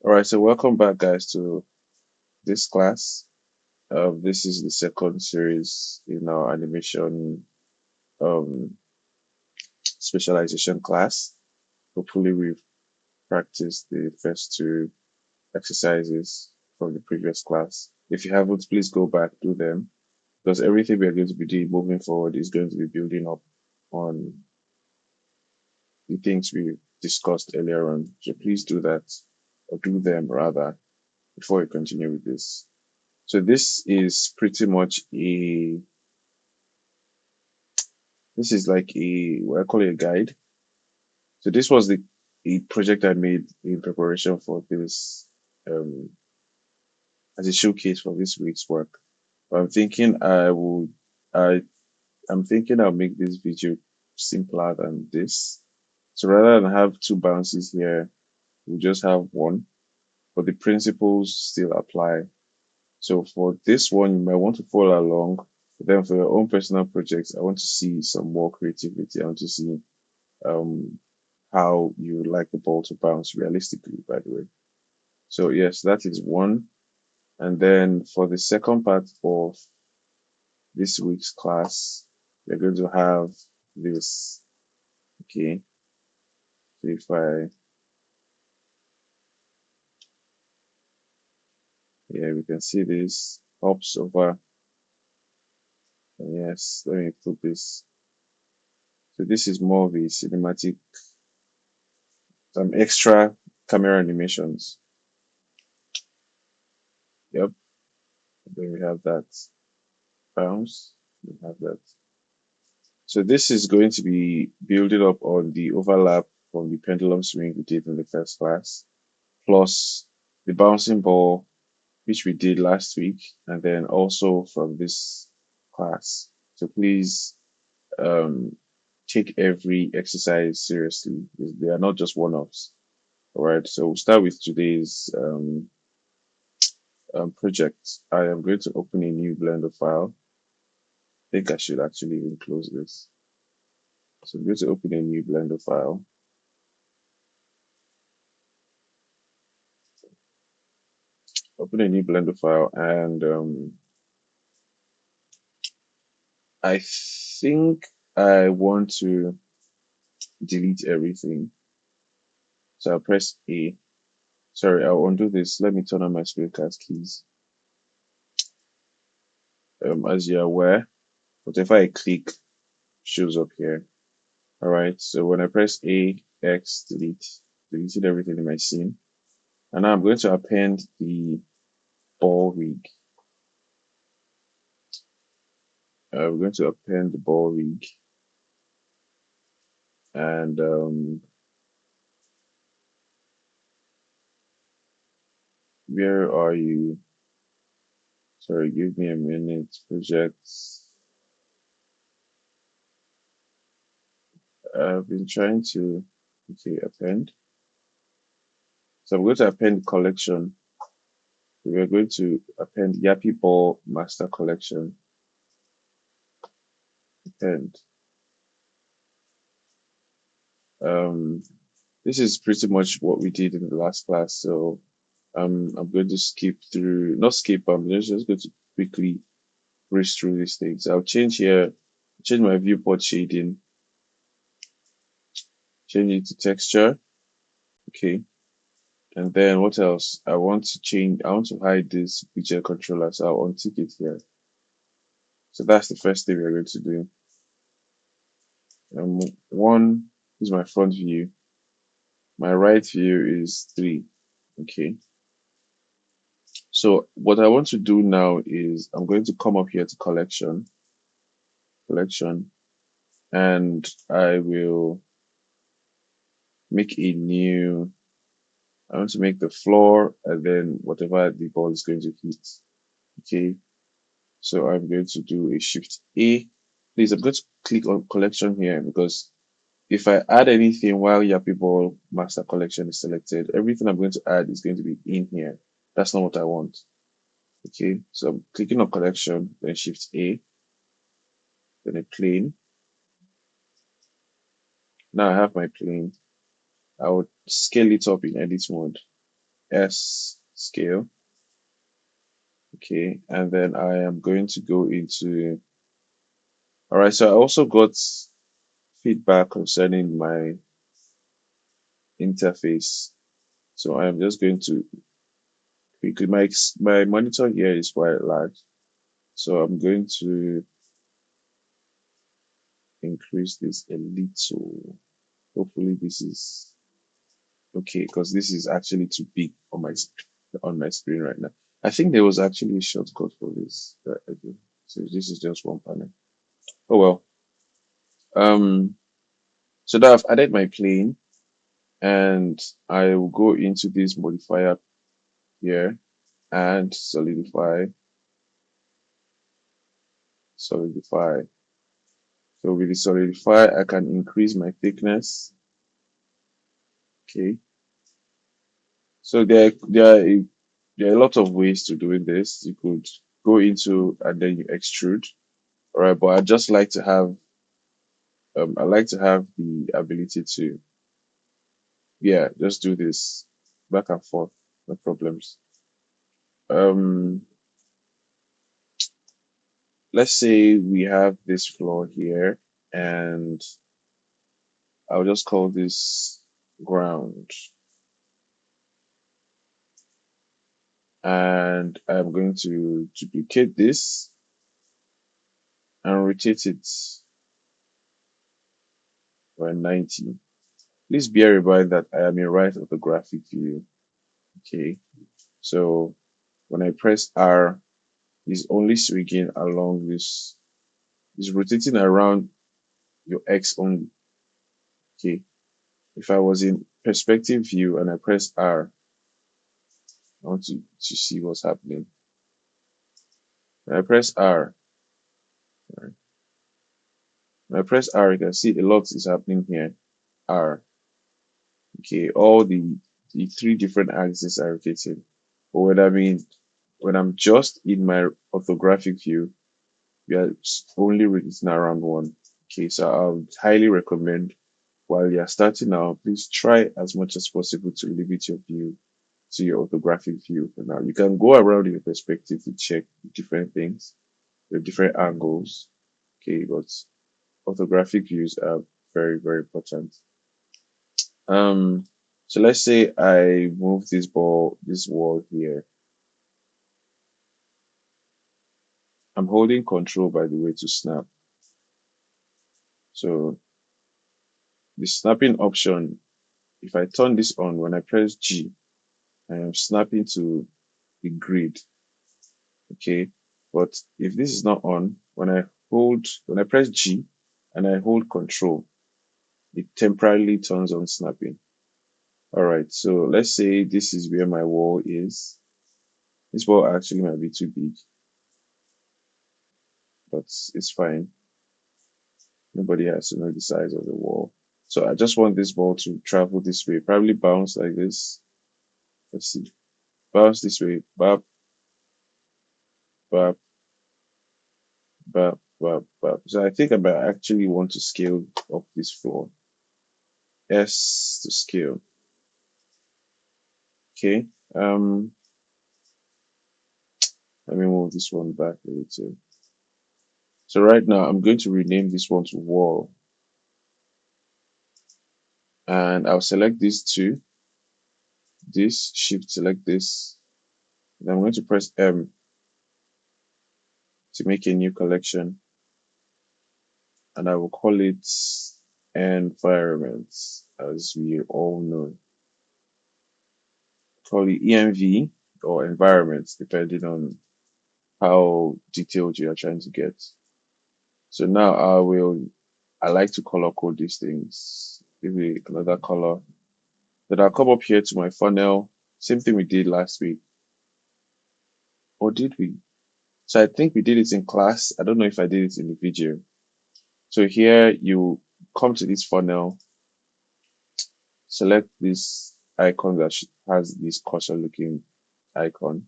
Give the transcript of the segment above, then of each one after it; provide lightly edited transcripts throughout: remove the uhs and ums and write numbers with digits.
All right, so welcome back, guys, to this class. This is the second series in our animation um, specialization class. Hopefully, we've practiced the first two exercises from the previous class. If you haven't, please go back, do them, because everything we are going to be doing moving forward is going to be building up on the things we discussed earlier on. So please do that, or do them rather, before we continue with this. So this is pretty much this is like what I call it, a guide. So this was the a project I made in preparation for this um as a showcase for this week's work. But I I'm thinking I'll make this video simpler than this. So rather than have two bounces here, we just have one, but the principles still apply. So for this one, you might want to follow along. But then for your own personal projects, I want to see some more creativity. I want to see um, how you would like the ball to bounce realistically, by the way. So yes, that is one. And then for the second part of this week's class, we're going to have this. Okay. So if I, yeah, we can see this hops over. And yes, let me put this. So this is more of a cinematic, some extra camera animations. Yep. Then we have that bounce. We have that. So this is going to be building up on the overlap from the pendulum swing we did in the first class, plus the bouncing ball, which we did last week, and then also from this class. So please um, take every exercise seriously. They are not just one-offs. All right. So we'll start with today's project. I am going to open a new Blender file. I think I should actually even close this. So I'm going to open a new Blender file. Open a new Blender file, and I think I want to delete everything. So I'll press A. Sorry, I'll undo this. Let me turn on my screencast keys. As you're aware, whatever I click shows up here. All right. So when I press A, X, delete, deleted everything in my scene. And now I'm going to append the ball rig. We're going to append the ball rig, and where are you? Sorry, give me a minute. Projects. I've been trying to, okay, append. So I'm going to append collection. We're going to append Yappy Ball Master Collection. Append. Um, this is pretty much what we did in the last class. So I'm going to skip through, not skip, I'm just going to quickly breeze through these things. I'll change here, change my viewport shading, change it to texture. Okay. And then what else? I want to hide this picture controller, so I'll untick it here. So that's the first thing we're going to do. One is my front view. My right view is 3. Okay. So what I want to do now is I'm going to come up here to collection, and I will make a new, I want to make the floor and then whatever the ball is going to hit. Okay. So I'm going to do a shift A. Please, I'm going to click on collection here because if I add anything while Yappy Ball Master Collection is selected, everything I'm going to add is going to be in here. That's not what I want. Okay, so I'm clicking on collection, then shift A, then a plane. Now I have my plane. I would scale it up in edit mode. S scale. Okay, and then I am going to go into, all right, so I also got feedback concerning my interface. So I am just going to quickly, my monitor here is quite large. So I'm going to increase this a little. Hopefully this is okay, because this is actually too big on my screen right now. I think there was actually a shortcut for this that I did. So this is just one panel. Oh well. Um, so that I've added my plane, and I will go into this modifier here and solidify. So with the solidify, I can increase my thickness. Okay. So there are a lot of ways to doing this. You could go into and then you extrude. All right, but I like to have the ability to, yeah, just do this back and forth, no problems. Um, let's say we have this floor here, and I'll just call this ground, and I'm going to duplicate this and rotate it by 90. Please bear in mind that I am in right orthographic view. Okay, so when I press R, it's only swinging along this, it's rotating around your X only. Okay, if I was in perspective view and I press R, I want to see what's happening. When I press R, right, when I press R, you can see a lot is happening here. R. Okay, all the three different axes are rotating. But what I mean, when I'm just in my orthographic view, we are only rotating around one. Okay, so I would highly recommend while you're starting out, please try as much as possible to limit your view to your orthographic view for now. You can go around your perspective to check different things, the different angles. Okay, but orthographic views are very, very important. Um, so let's say I move this wall here. I'm holding control, by the way, to snap. So the snapping option, if I turn this on, when I press G, I am snapping to the grid. Okay. But if this is not on, when I press G and I hold control, it temporarily turns on snapping. All right. So let's say this is where my wall is. This wall actually might be too big, but it's fine. Nobody has to know the size of the wall. So I just want this ball to travel this way, probably bounce like this. Let's see. Bounce this way. Bap, bap, bap, bap, bap. So I think I might actually want to scale up this floor. S to scale. Okay. Um, let me move this one back a little. So right now I'm going to rename this one to wall. And I'll select these two, this, shift select this. And I'm going to press M to make a new collection. And I will call it environments, as we all know. Call it ENV or environments, depending on how detailed you are trying to get. So now I like to color code these things. Give it another color. Then I'll come up here to my funnel. Same thing we did last week. Or did we? So I think we did it in class. I don't know if I did it in the video. So here you come to this funnel, select this icon that has this cursor looking icon.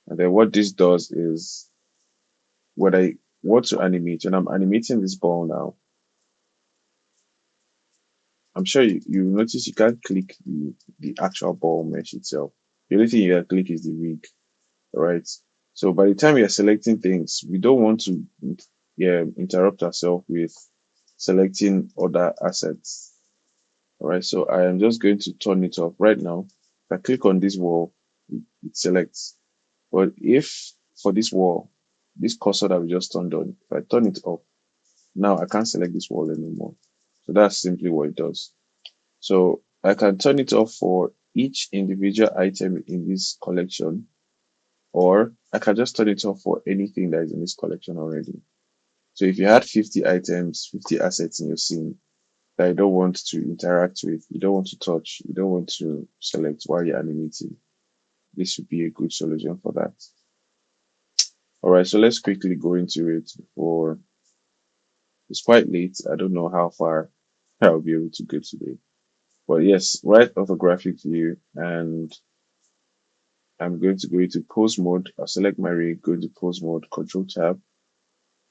And then what this does is when I want to animate, and I'm animating this ball now, I'm sure you notice you can't click the actual ball mesh itself. The only thing you can click is the rig, right? So by the time we are selecting things, we don't want to, yeah, interrupt ourselves with selecting other assets. All right, so I am just going to turn it off right now. If I click on this wall, it selects. But if for this wall, this cursor that we just turned on, if I turn it off, now I can't select this wall anymore. So that's simply what it does. So I can turn it off for each individual item in this collection, or I can just turn it off for anything that is in this collection already. So if you had 50 items, 50 assets in your scene that you don't want to interact with, you don't want to touch, you don't want to select while you're animating, this would be a good solution for that. All right, so let's quickly go into it before it's quite late. I don't know how far I'll be able to go today. But yes, right off a graphic view, and I'm going to go into pose mode. I'll select my rig, go into pose mode, control tab,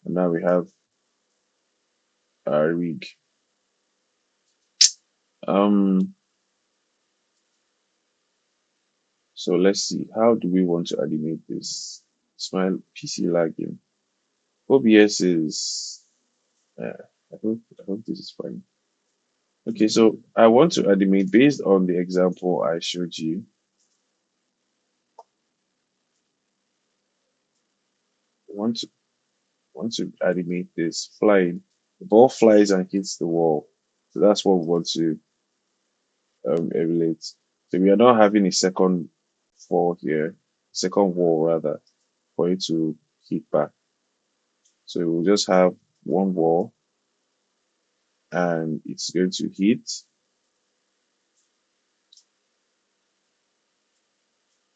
and now we have our rig. Um, so let's see, how do we want to animate this? Smile PC lagging. OBS is, I hope this is fine. Okay, so I want to animate based on the example I showed you. I want to animate this flying. The ball flies and hits the wall. So that's what we want to emulate. So we are not having a second fall here, second wall rather, for it to hit back. So we'll just have one wall and it's going to hit.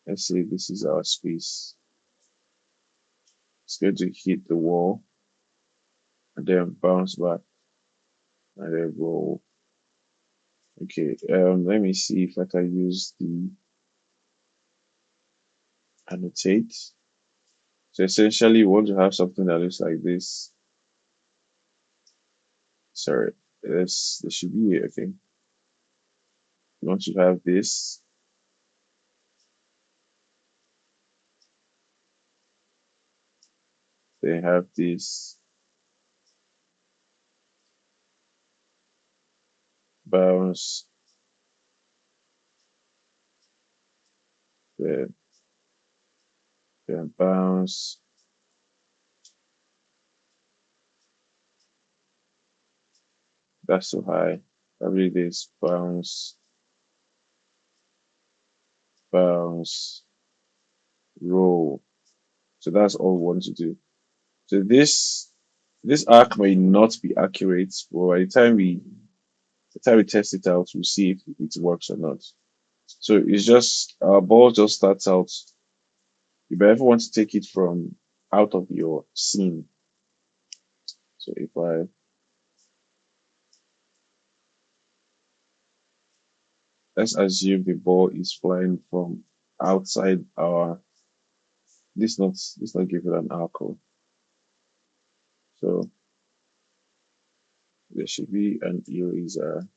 Let's say this is our space. It's going to hit the wall and then bounce back and then roll. Okay, let me see if I can use the annotate. So essentially, we want to have something that looks like this. Sorry, this should be it. Okay, we want to have this, then have this bounce, then bounce. That's so high. Probably this bounce, bounce, roll. So that's all we want to do. So this arc may not be accurate, but by the time we test it out, we'll see if it works or not. So it's just our ball just starts out. You ever want to take it from out of your scene. So if I let's assume the ball is flying from outside our this not give it an arc. So there should be an eraser.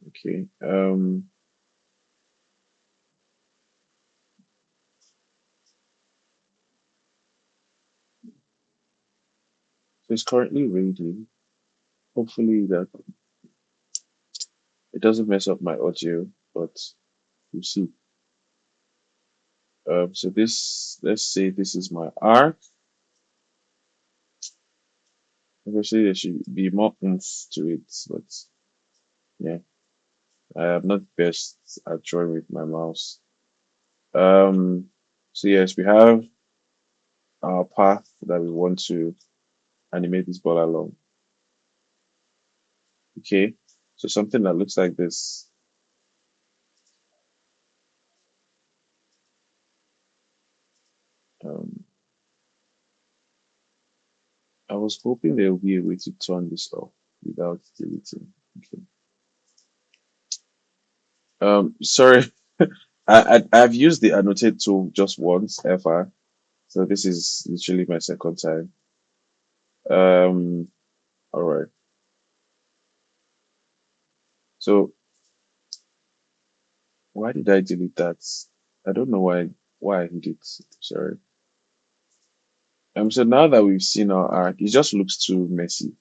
Okay. So it's currently reading. Hopefully that it doesn't mess up my audio, but we'll see. So this, let's say this is my arc. Obviously, there should be more oomph to it, but yeah, I am not best at drawing with my mouse. Um, so yes, we have our path that we want to animate this ball along. Okay, so something that looks like this. Um, I was hoping there will be a way to turn this off without deleting. Okay. Sorry, I've used the annotate tool just once ever, so this is literally my second time. Um, all right. So why did I delete that? I don't know why I did it. Sorry. So now that we've seen our arc, it just looks too messy.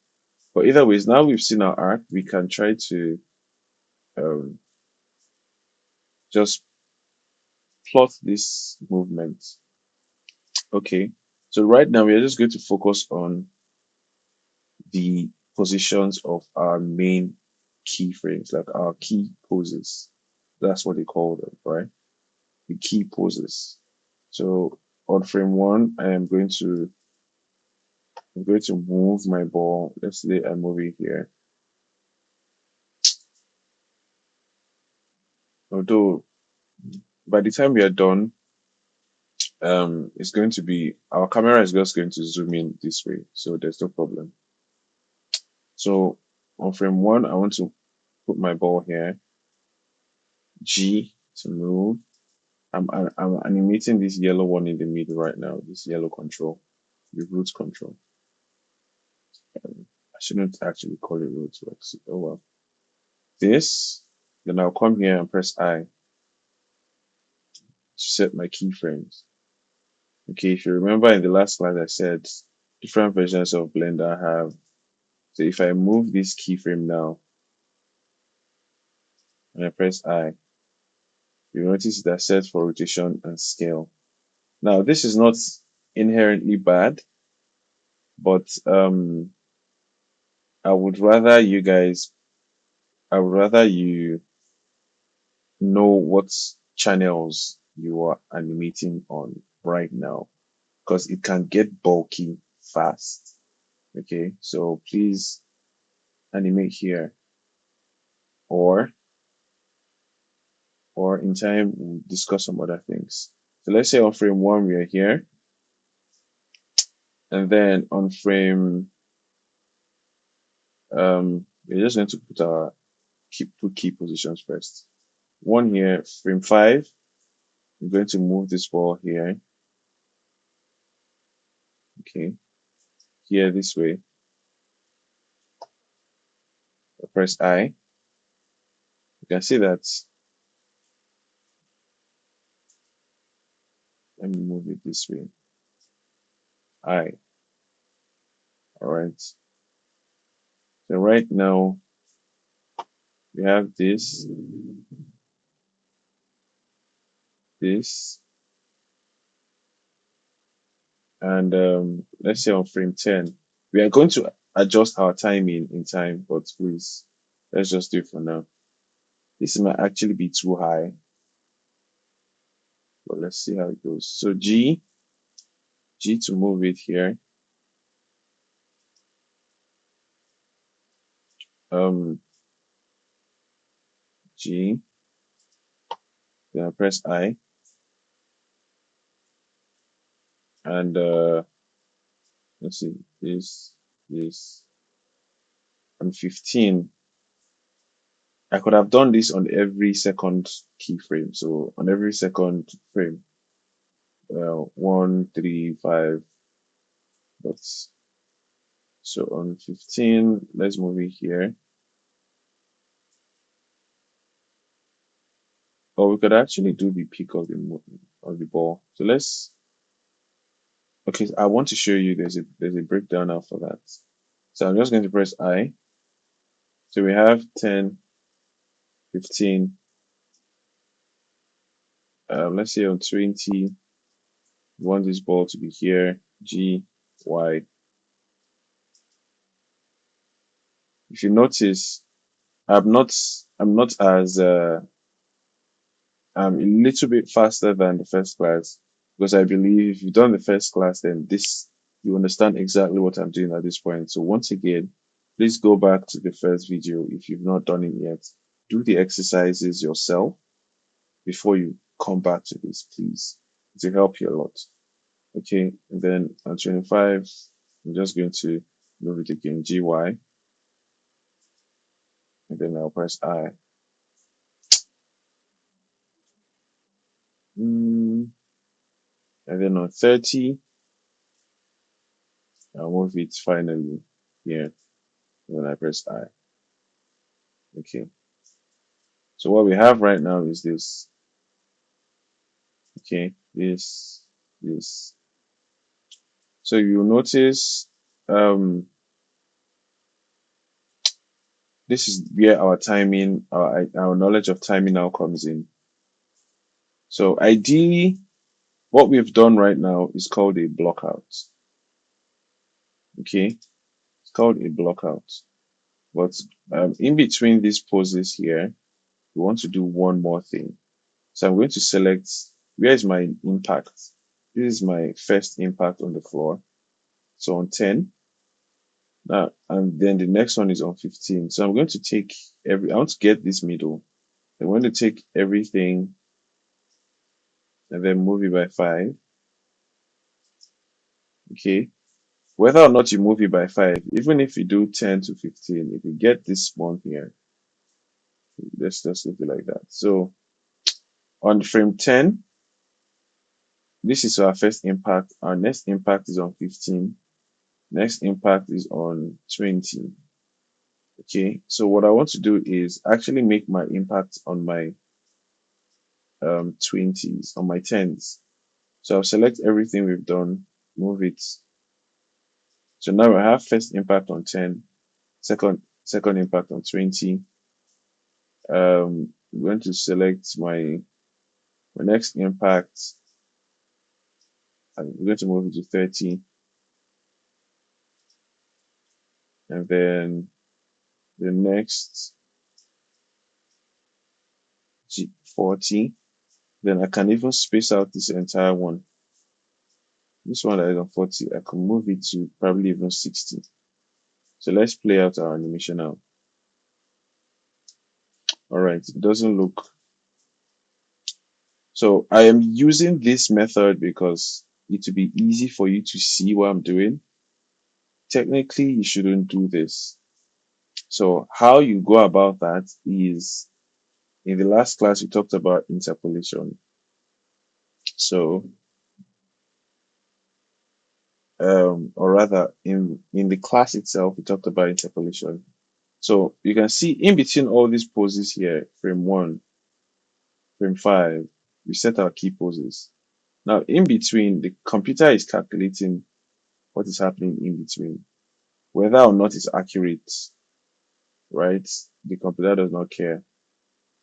But either ways, now we've seen our arc, we can try to um just plot this movement. Okay. So right now we are just going to focus on the positions of our main keyframes, like our key poses. That's what they call them, right? The key poses. So on frame one, I'm going to move my ball. Let's say I move it here. Although by the time we are done, it's going to be our camera is just going to zoom in this way, so there's no problem. So on frame one, I want to put my ball here. G to move. I'm animating this yellow one in the middle right now. This yellow control, the root control. I shouldn't actually call it root, but oh well. This, then I'll come here and press I to set my keyframes. Okay, if you remember in the last slide, I said different versions of Blender have. So if I move this keyframe now and I press I, you notice that set for rotation and scale. Now, this is not inherently bad, but I would rather you guys, I would rather you know what channels you are animating on right now because it can get bulky fast. Okay, so please animate here or in time we'll discuss some other things. So let's say on frame one we are here, and then on frame we're just going to put our key positions first. One here, frame five, I'm going to move this ball here. Okay, here this way. I press I. You can see that. Let me move it this way. I. All right. So right now we have this, and let's say on frame 10, we are going to adjust our timing in time, but please, let's just do it for now. This might actually be too high, but let's see how it goes. So G to move it here. Um, G, then I press I, and let's see, this, and 15. I could have done this on every second keyframe. So on every second frame, 1, 3, 5. That's so on 15. Let's move it here. Or we could actually do the peak of the ball. So let's. Okay, I want to show you. There's a breakdown now for that. So I'm just going to press I. So we have 10, 15. Let's say on 20. We want this ball to be here. G, Y. If you notice, I'm not as I'm a little bit faster than the first class because I believe if you've done the first class, then this you understand exactly what I'm doing at this point. So once again, please go back to the first video if you've not done it yet. Do the exercises yourself before you come back to this, please. It will help you a lot. Okay, and then on 25, I'm just going to move it again, GY, and then I'll press I. And then on 30, I'll move it finally here. And then I press I. Okay. So what we have right now is this. Okay, this. So you'll notice this is where our timing, our knowledge of timing now comes in. So ideally, what we've done right now is called a blockout. Okay, it's called a blockout. But in between these poses here, we want to do one more thing. So I'm going to select where is my impact. This is my first impact on the floor. So on 10. Now, and then the next one is on 15. So I'm going to take I want to get this middle. I'm going to take everything and then move it by 5. Okay. Whether or not you move it by 5, even if you do 10 to 15, if you get this one here, let's just leave it like that. So on frame 10, this is our first impact. Our next impact is on 15. Next impact is on 20. Okay. So what I want to do is actually make my impact on my 20s, on my 10s. So I'll select everything we've done, move it. So now I have first impact on 10, second impact on 20. I'm going to select my next impact. I'm going to move it to 30, and then the next 40. Then I can even space out this entire one. This one that is on 40, I can move it to probably even 60. So let's play out our animation now. All right, it doesn't look. So I am using this method because it will be easy for you to see what I'm doing. Technically, you shouldn't do this. So how you go about that is in the last class, we talked about interpolation. So, or rather, in the class itself, we talked about interpolation. So you can see in between all these poses here, frame 1, frame 5, we set our key poses. Now, in between, the computer is calculating what is happening in between, whether or not it's accurate, right? The computer does not care.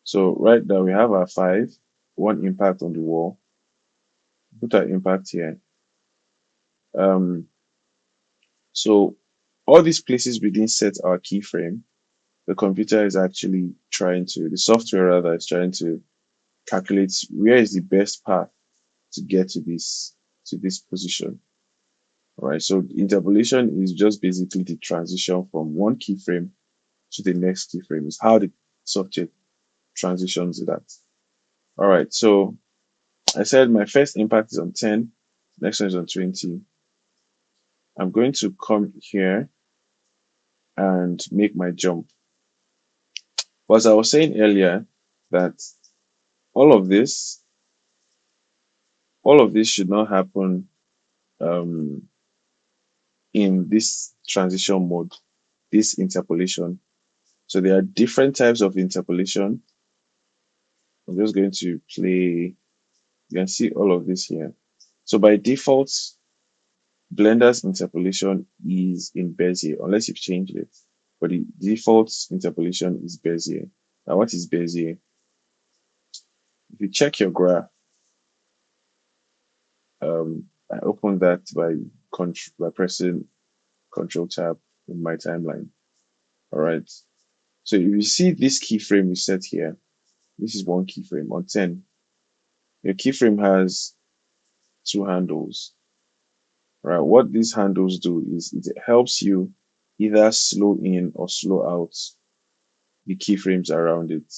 So right now we have our 5, one impact on the wall. Put our impact here. So all these places we didn't set our keyframe, the computer is actually the software rather is trying to calculate where is the best path to get to this position. All right. So interpolation is just basically the transition from one keyframe to the next keyframe. Is how the software transitions that. All right. So I said my first impact is on 10, next one is on 20. I'm going to come here and make my jump. But as I was saying earlier, that all of this, all of this should not happen um, in this transition mode, this interpolation. So there are different types of interpolation. I'm just going to play. You can see all of this here. So by default, Blender's interpolation is in Bezier, unless you've changed it. But the default interpolation is Bezier. Now, what is Bezier? If you check your graph, I open that by pressing Control Tab in my timeline. All right. So if you see this keyframe we set here, this is one keyframe on 10. Your keyframe has two handles. Right. What these handles do is it helps you either slow in or slow out the keyframes around it.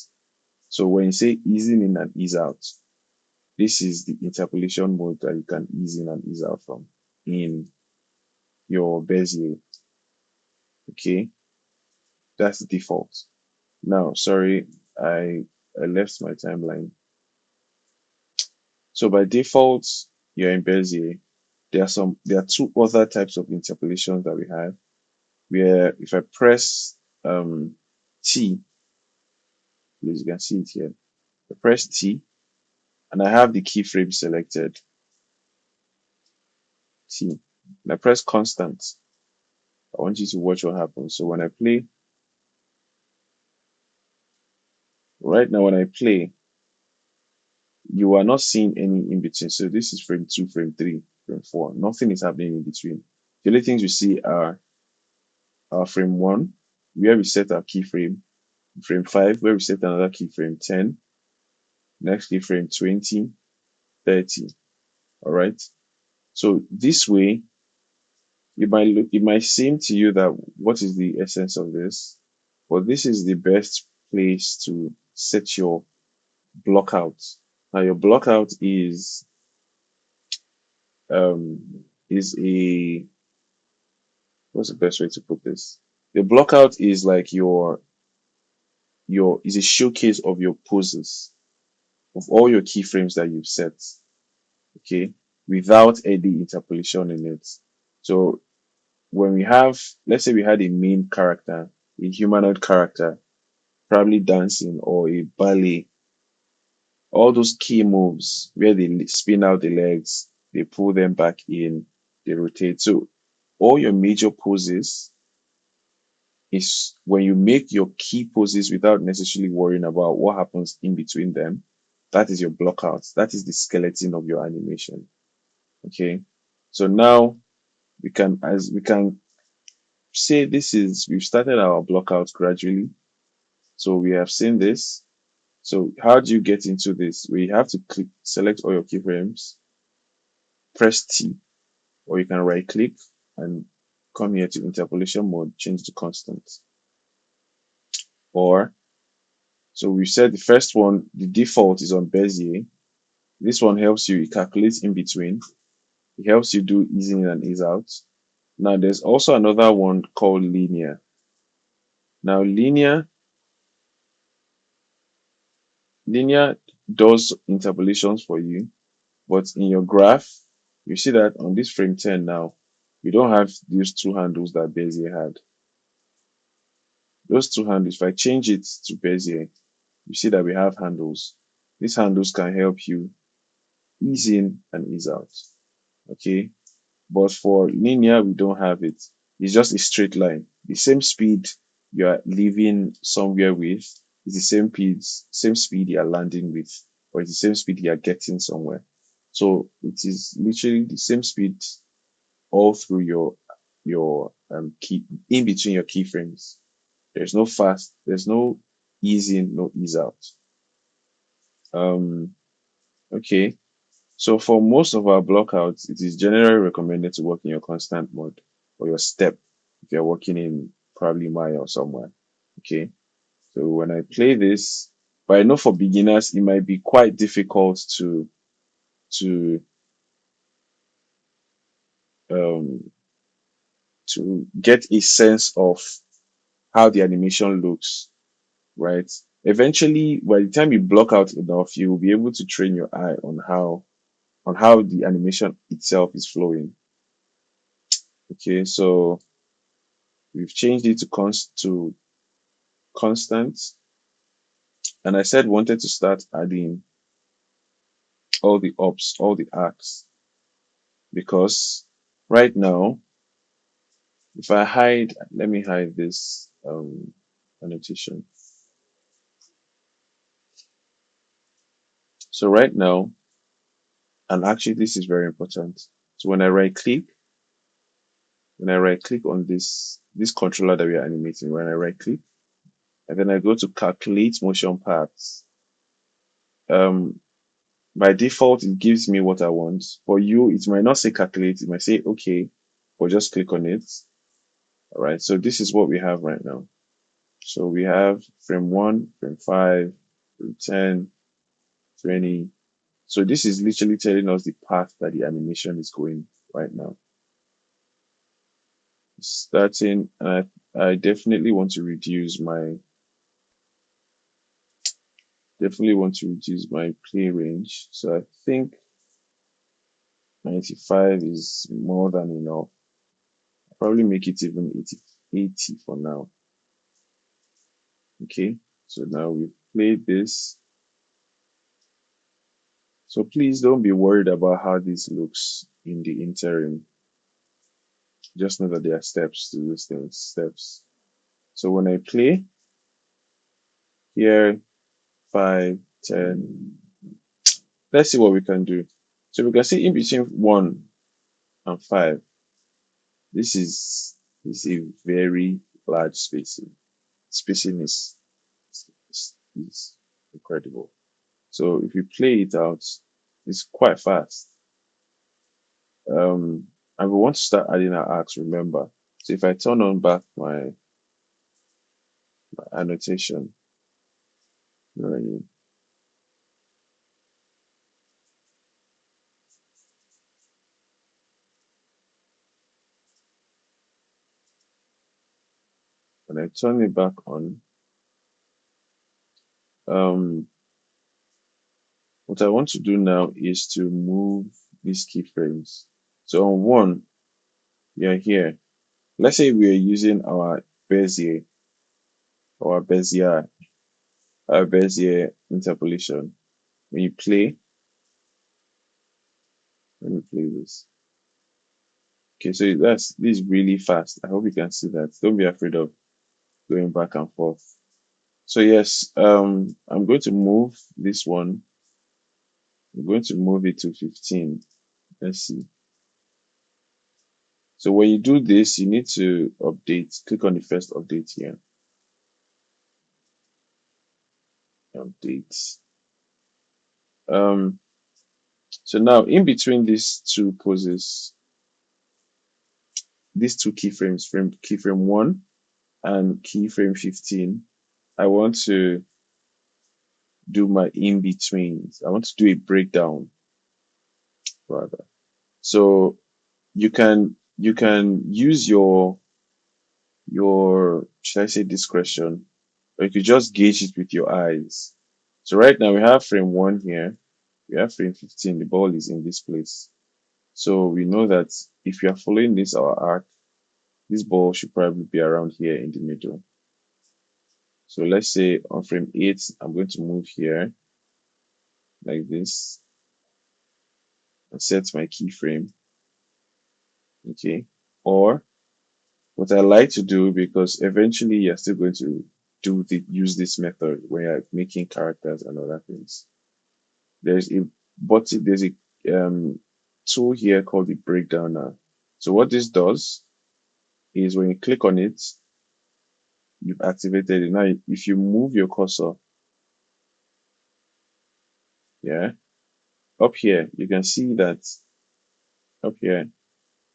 So when you say easing in and ease out, this is the interpolation mode that you can ease in and ease out from in your Bezier. Okay, that's the default. Now, sorry, I left my timeline. So by default, you're in Bezier. There are two other types of interpolations that we have. Where if I press T, place. You can see it here. I press T and I have the keyframe selected, T. And I press constant. I want you to watch what happens. So when I play, right now when I play, you are not seeing any in between. So this is frame 2, frame 3, frame 4. Nothing is happening in between. The only things you see are our frame 1, where we set our keyframe, frame 5, where we set another keyframe, 10, next keyframe 20, 30. All right. So this way, it might seem to you that what is the essence of this? But this is the best place to set your block out. Now your block out is a, what's the best way to put this? The block out is like your is a showcase of your poses, of all your keyframes that you've set. Okay, without any interpolation in it. So when we have, let's say we had a main character, a humanoid character, probably dancing or a ballet, all those key moves where they spin out the legs, they pull them back in, they rotate. So all your major poses is when you make your key poses without necessarily worrying about what happens in between them. That is your block out. That is the skeleton of your animation. Okay. So now we can say we've started our block out gradually. So we have seen this. So how do you get into this? We have to select all your keyframes, press T, or you can right click and come here to interpolation mode, change to constant. Or, so we said the first one, the default is on Bezier. This one helps you, it calculates in between. It helps you do ease in and ease out. Now there's also another one called linear. Now linear does interpolations for you, but in your graph, you see that on this frame 10 now, we don't have these two handles that Bezier had. Those two handles, if I change it to Bezier, you see that we have handles. These handles can help you ease in and ease out. Okay. But for linear, we don't have it. It's just a straight line. The same speed you are leaving somewhere with is the same speed you are landing with, or it's the same speed you are getting somewhere. So it is literally the same speed all through your key in between your keyframes. There's no ease in, no ease out. Um, okay. So for most of our blockouts, it is generally recommended to work in your constant mode or your step if you're working in probably Maya or somewhere. Okay. So when I play this, but I know for beginners it might be quite difficult to um to get a sense of how the animation looks, right? Eventually, by the time you block out enough, you will be able to train your eye on how the animation itself is flowing. Okay, so we've changed it to constant, and I said wanted to start adding all the ups, all the arcs, because right now, if I hide, let me hide this annotation. So right now, and actually this is very important. So when I right click on this controller that we are animating, when I right click, and then I go to calculate motion paths, um, by default, it gives me what I want. For you, it might not say calculate, it might say okay, or just click on it. All right, so this is what we have right now. So we have frame 1, frame 5, frame 10, 20. So this is literally telling us the path that the animation is going right now. Starting, and I definitely want to reduce my play range. So I think 95 is more than enough. I'll probably make it even 80 for now. Okay. So now play this. So please don't be worried about how this looks in the interim. Just know that there are steps to these things, steps. So when I play here, 5, 10, let's see what we can do. So we can see in between 1 and 5, this is a very large spacing. Spacing is incredible. So if you play it out, it's quite fast. And we want to start adding our arcs, remember. So if I turn on back my annotation, right, when I turn it back on, um, what I want to do now is to move these keyframes. So on 1, we are here. Let's say we are using our Bezier, our Bezier, our Bezier interpolation. When you play, let me play this. Okay, so this is really fast. I hope you can see that. Don't be afraid of going back and forth. So yes, I'm going to move this one. I'm going to move it to 15. Let's see. So when you do this, you need to update. Click on the first update here. Update. Um, so now in between these two poses, these two keyframes, keyframe 1 and keyframe 15, I want to do my in betweens. I want to do a breakdown rather. So you can use your should I say discretion, or you could just gauge it with your eyes. So right now we have frame 1 here, we have frame 15, the ball is in this place. So we know that if you are following this our arc, this ball should probably be around here in the middle. So let's say on frame 8, I'm going to move here like this and set my keyframe. Okay. Or what I like to do, because eventually you're still going to use this method when you're making characters and other things. There's a there's a tool here called the breakdowner. So what this does is when you click on it, you've activated it. Now if you move your cursor, yeah, up here, you can see that up here,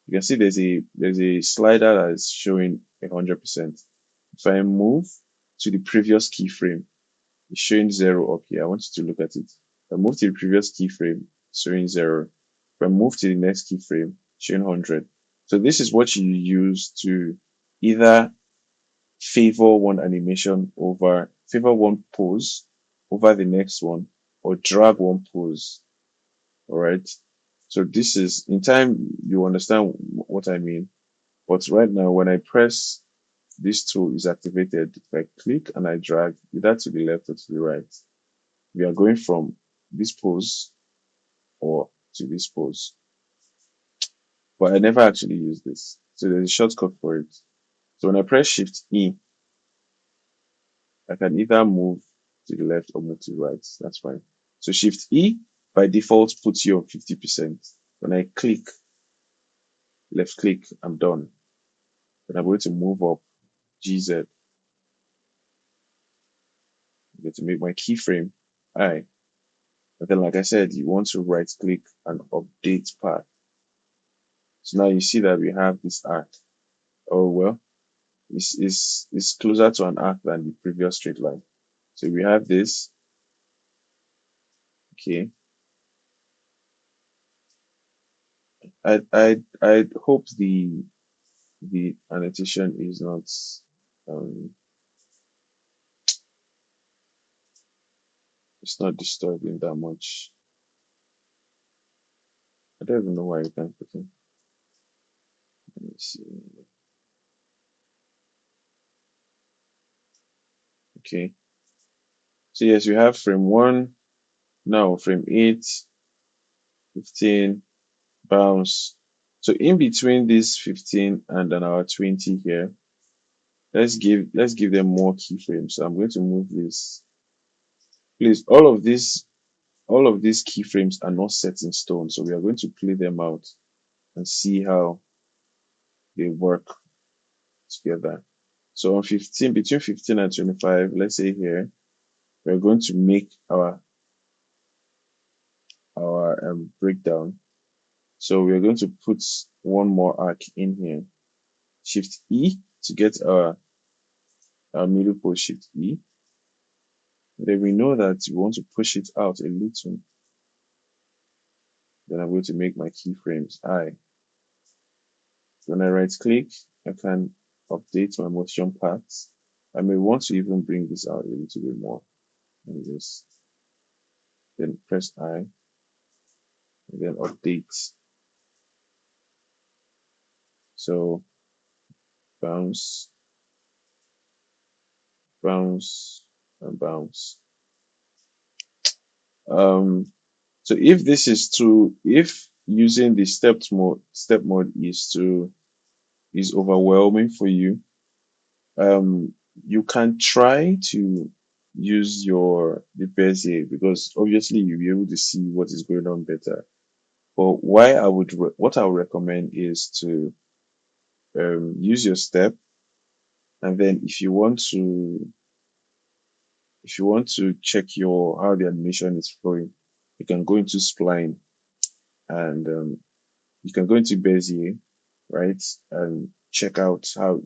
you can see there's a slider that is showing 100%. If I move to the previous keyframe, it's showing 0 up here. I want you to look at it. If I move to the previous keyframe, showing 0. If I move to the next keyframe, showing 100. So this is what you use to either favor one pose over the next one, or drag one pose. All right. So this is in time you understand what I mean. But right now, when I press this tool is activated, if I click and I drag either to the left or to the right, we are going from this pose or to this pose. But I never actually use this. So there's a shortcut for it. So when I press Shift E, I can either move to the left or move to the right. That's fine. So Shift E by default puts you on 50%. When I click, left click, I'm done. Then I'm going to move up GZ. I'm going to make my keyframe I. And then, like I said, you want to right click and update path. So now you see that we have this arc. Oh, well, it's closer to an arc than the previous straight line. So we have this. Okay. I hope the annotation is not um it's not disturbing that much. I don't even know why you can't put in. Let me see. Okay. So yes, we have frame 1, now frame 8, 15, bounce. So in between this 15 and then our 20 here, let's give them more keyframes. So I'm going to move this. Please, all of these keyframes are not set in stone, so we are going to play them out and see how they work together. So on 15, between 15 and 25, let's say here, we're going to make our breakdown. So we're going to put one more arc in here. Shift E to get our middle post, Shift E. Then we know that we want to push it out a little. Then I'm going to make my keyframes I. When I right click, I can update my motion paths. I may want to even bring this out a little bit more. And this, then press I, and then update. So bounce, bounce, and bounce. Um, so if using the step mode is overwhelming for you, um, you can try to use the Bezier because obviously you'll be able to see what is going on better. But what I would recommend is to use your step, and then if you want to check how the animation is flowing, you can go into spline and you can go into Bezier, right, and check out how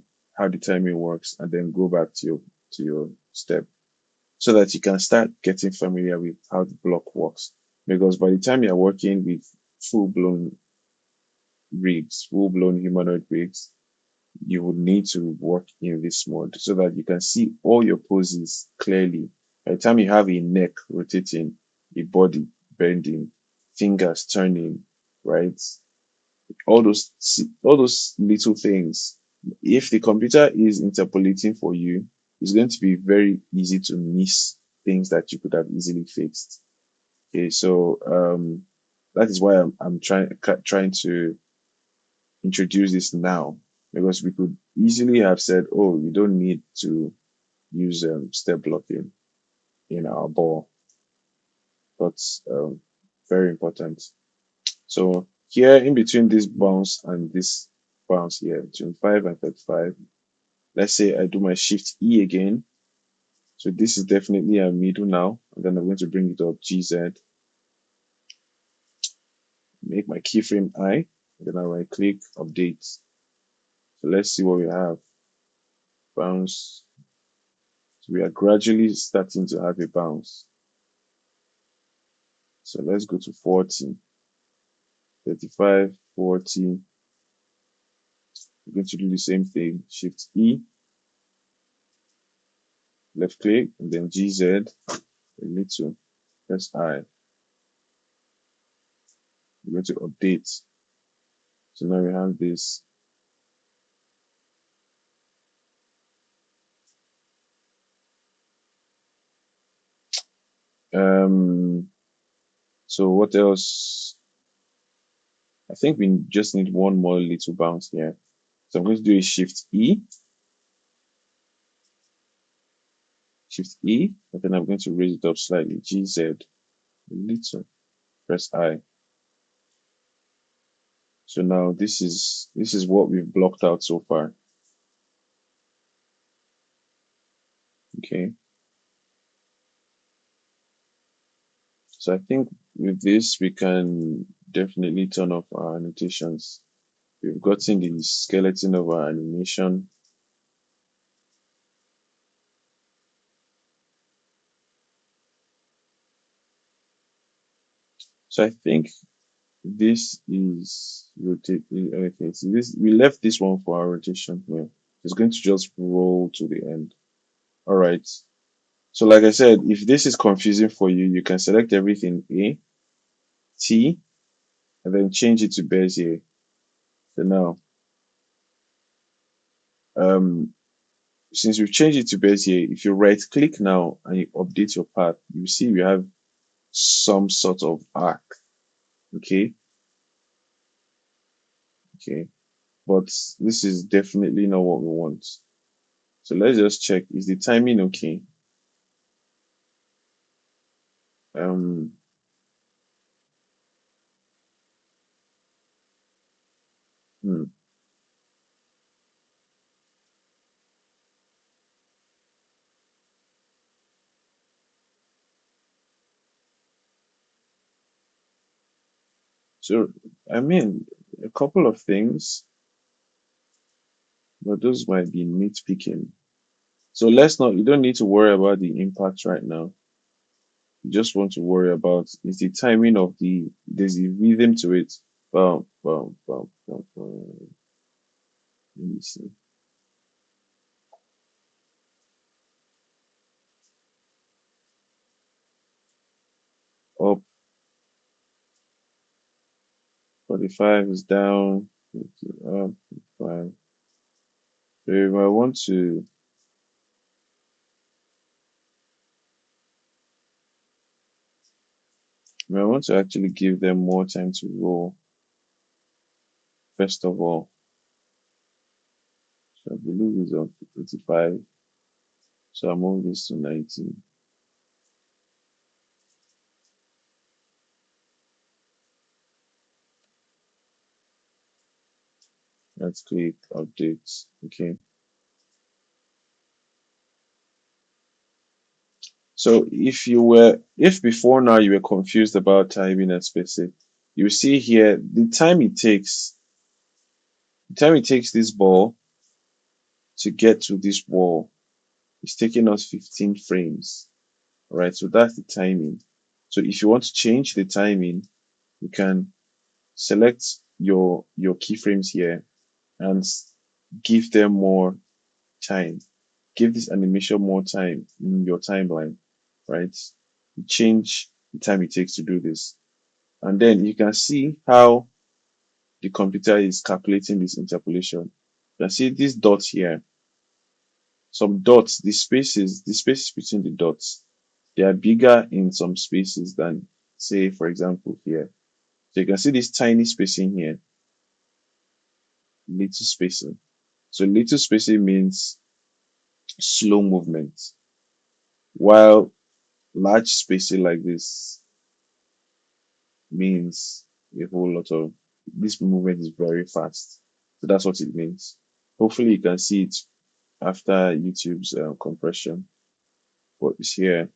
the timing works, and then go back to your step so that you can start getting familiar with how the block works. Because by the time you're working with full blown full blown humanoid rigs, you would need to work in this mode so that you can see all your poses clearly. By the time you have a neck rotating, a body bending, fingers turning, right? All those little things. If the computer is interpolating for you, it's going to be very easy to miss things that you could have easily fixed. Okay, so that is why I'm trying to introduce this now, because we could easily have said, oh, you don't need to use step blocking in our ball, but very important. So here in between this bounce and this bounce here, between 5 and 35, let's say I do my Shift E again. So this is definitely a middle now, and then I'm going to bring it up GZ, make my keyframe I, and then I right click, update. So let's see what we have. Bounce. So we are gradually starting to have a bounce. So let's go to 40, 35, 40. We're going to do the same thing. Shift E, left click, and then GZ. We need to press I. We're going to update. So now we have this. Um, so what else? I think we just need one more little bounce here. So I'm going to do a Shift E, and then I'm going to raise it up slightly. GZ, little, press I. So now this is what we've blocked out so far. Okay. So I think with this we can definitely turn off our annotations. We've gotten the skeleton of our animation. So I think this is rotate. Okay, so we left this one for our rotation here. It's going to just roll to the end. All right. So like I said, if this is confusing for you, you can select everything A, T, and then change it to Bezier. So now, um, since we've changed it to Bezier, if you right click now and you update your path, you see we have some sort of arc. Okay, okay, but this is definitely not what we want. So let's just check, is the timing okay? Um, hmm. So I mean, a couple of things, but those might be nitpicking. So let's not, you don't need to worry about the impact right now. You just want to worry about is the timing of there's a rhythm to it. Bum, bum, bum, bum, bum. Let me see. Up, 45 is down. Up, 5. So if I want to, if I want to actually give them more time to roll, first of all, so I believe it's on 85. So I move this to 19. Let's click updates. Okay. So if before now you were confused about timing and spacing, you see here the time it takes this ball to get to this wall is taking us 15 frames. All right, so that's the timing. So if you want to change the timing, you can select your keyframes here and give them more time. Give this animation more time in your timeline, right? You change the time it takes to do this. And then you can see how the computer is calculating this interpolation. You can see these dots here. Some dots, the spaces between the dots, they are bigger in some spaces than, say, for example, here. So you can see this tiny spacing here, little spacing. So little spacing means slow movement, while large spacing like this means a whole lot of this movement is very fast. So that's what it means. Hopefully, you can see it after YouTube's compression. But it's here,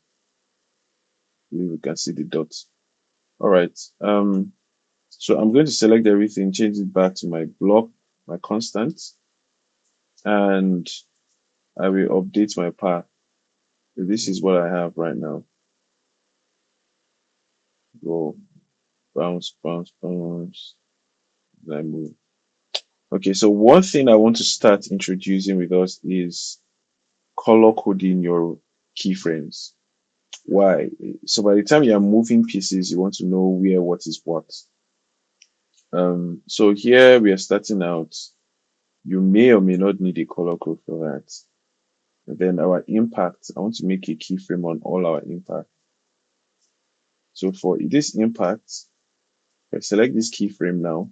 you can see the dots. All right. So I'm going to select everything, change it back to my block, my constant, and I will update my path. So this is what I have right now. Go bounce, bounce, bounce. Then I move. Okay, so one thing I want to start introducing with us is color coding your keyframes. Why? So by the time you are moving pieces, you want to know where what is what. So here we are starting out. You may or may not need a color code for that. And then our impact, I want to make a keyframe on all our impact. So for this impact, I select this keyframe now.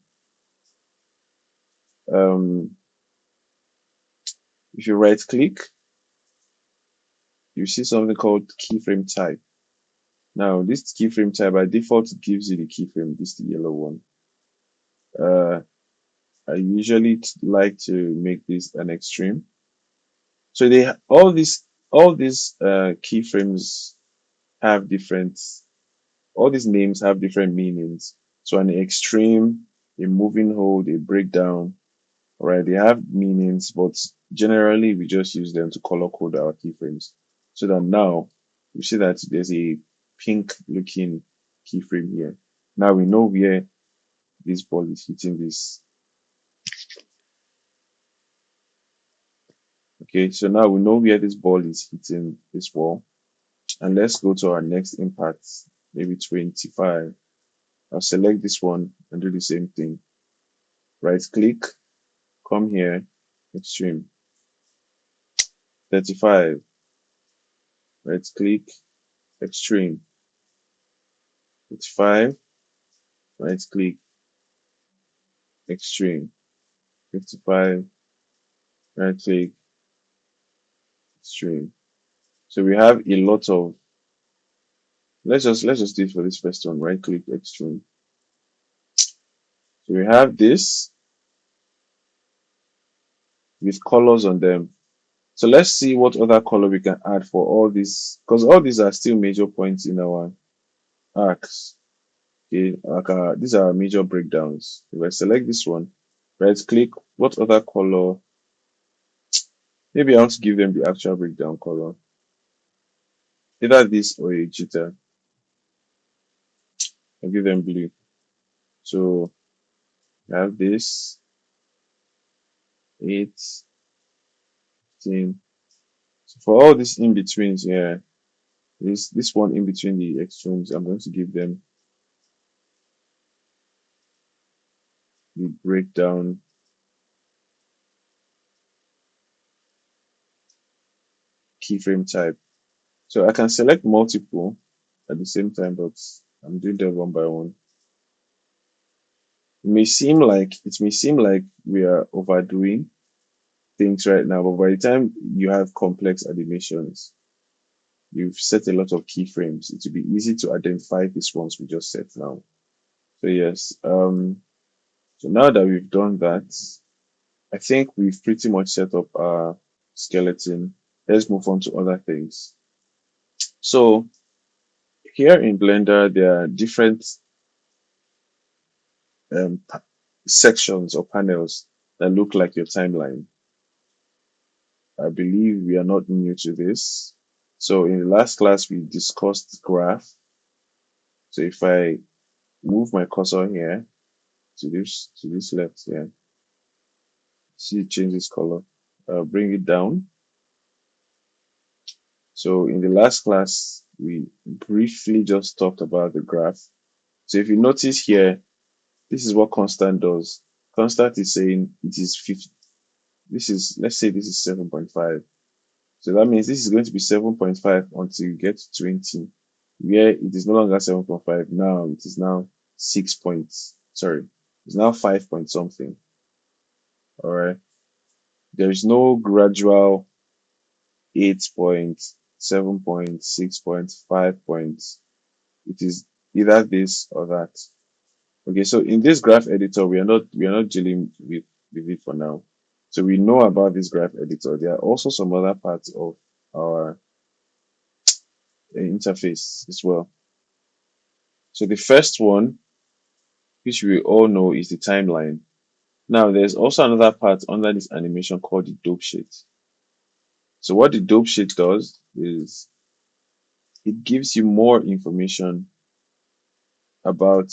Um, if you right click, you see something called keyframe type. Now, this keyframe type by default gives you the keyframe, this is the yellow one. Uh, I usually like to make this an extreme. So all these keyframes have different all these names have different meanings. So an extreme, a moving hold, a breakdown, right? They have meanings, but generally we just use them to color code our keyframes. So that now we see that there's a pink looking keyframe here. Now we know where this ball is hitting this. Okay, so now we know where this ball is hitting this wall. And let's go to our next impact, maybe 25. I'll select this one and do the same thing. Right click, come here, extreme. 35, right click, extreme, 55, right click, extreme, 55, right click, extreme. So we have a lot of, let's just do it for this first one, right click, extreme. So we have this with colors on them. So let's see what other color we can add for all these, because all these are still major points in our arcs. Okay, like these are major breakdowns. If I select this one, right click, what other color? Maybe I want to give them the actual breakdown color, either this or a jitter. I'll give them blue. So I have this 8, 10. So for all these in betweens here, this one in between the extremes, I'm going to give them the breakdown keyframe type. So I can select multiple at the same time, but I'm doing them one by one. It may seem like we are overdoing things right now, but by the time you have complex animations, you've set a lot of keyframes. It will be easy to identify these ones we just set now. So yes, so now that we've done that, I think we've pretty much set up our skeleton. Let's move on to other things. So here in Blender, there are different um, pa- sections or panels that look like your timeline. I believe we are not new to this. So in the last class, we discussed graph. So if I move my cursor here to this left here, see it changes color. Bring it down. So in the last class, we briefly just talked about the graph. So if you notice here, this is what constant does. Constant is saying it is 50. This is, let's say this is 7.5. So that means this is going to be 7.5 until you get to 20, where it is no longer 7.5. Now it is now 6 points. Sorry, it's now 5 point something. All right. There is no gradual 8 points, 7 points, 6 points, 5 points. It is either this or that. Okay, so in this graph editor, we are not dealing with it for now. So we know about this graph editor. There are also some other parts of our interface as well. So the first one, which we all know, is the timeline. Now there's also another part under this animation called the dope sheet. So what the dope sheet does is it gives you more information about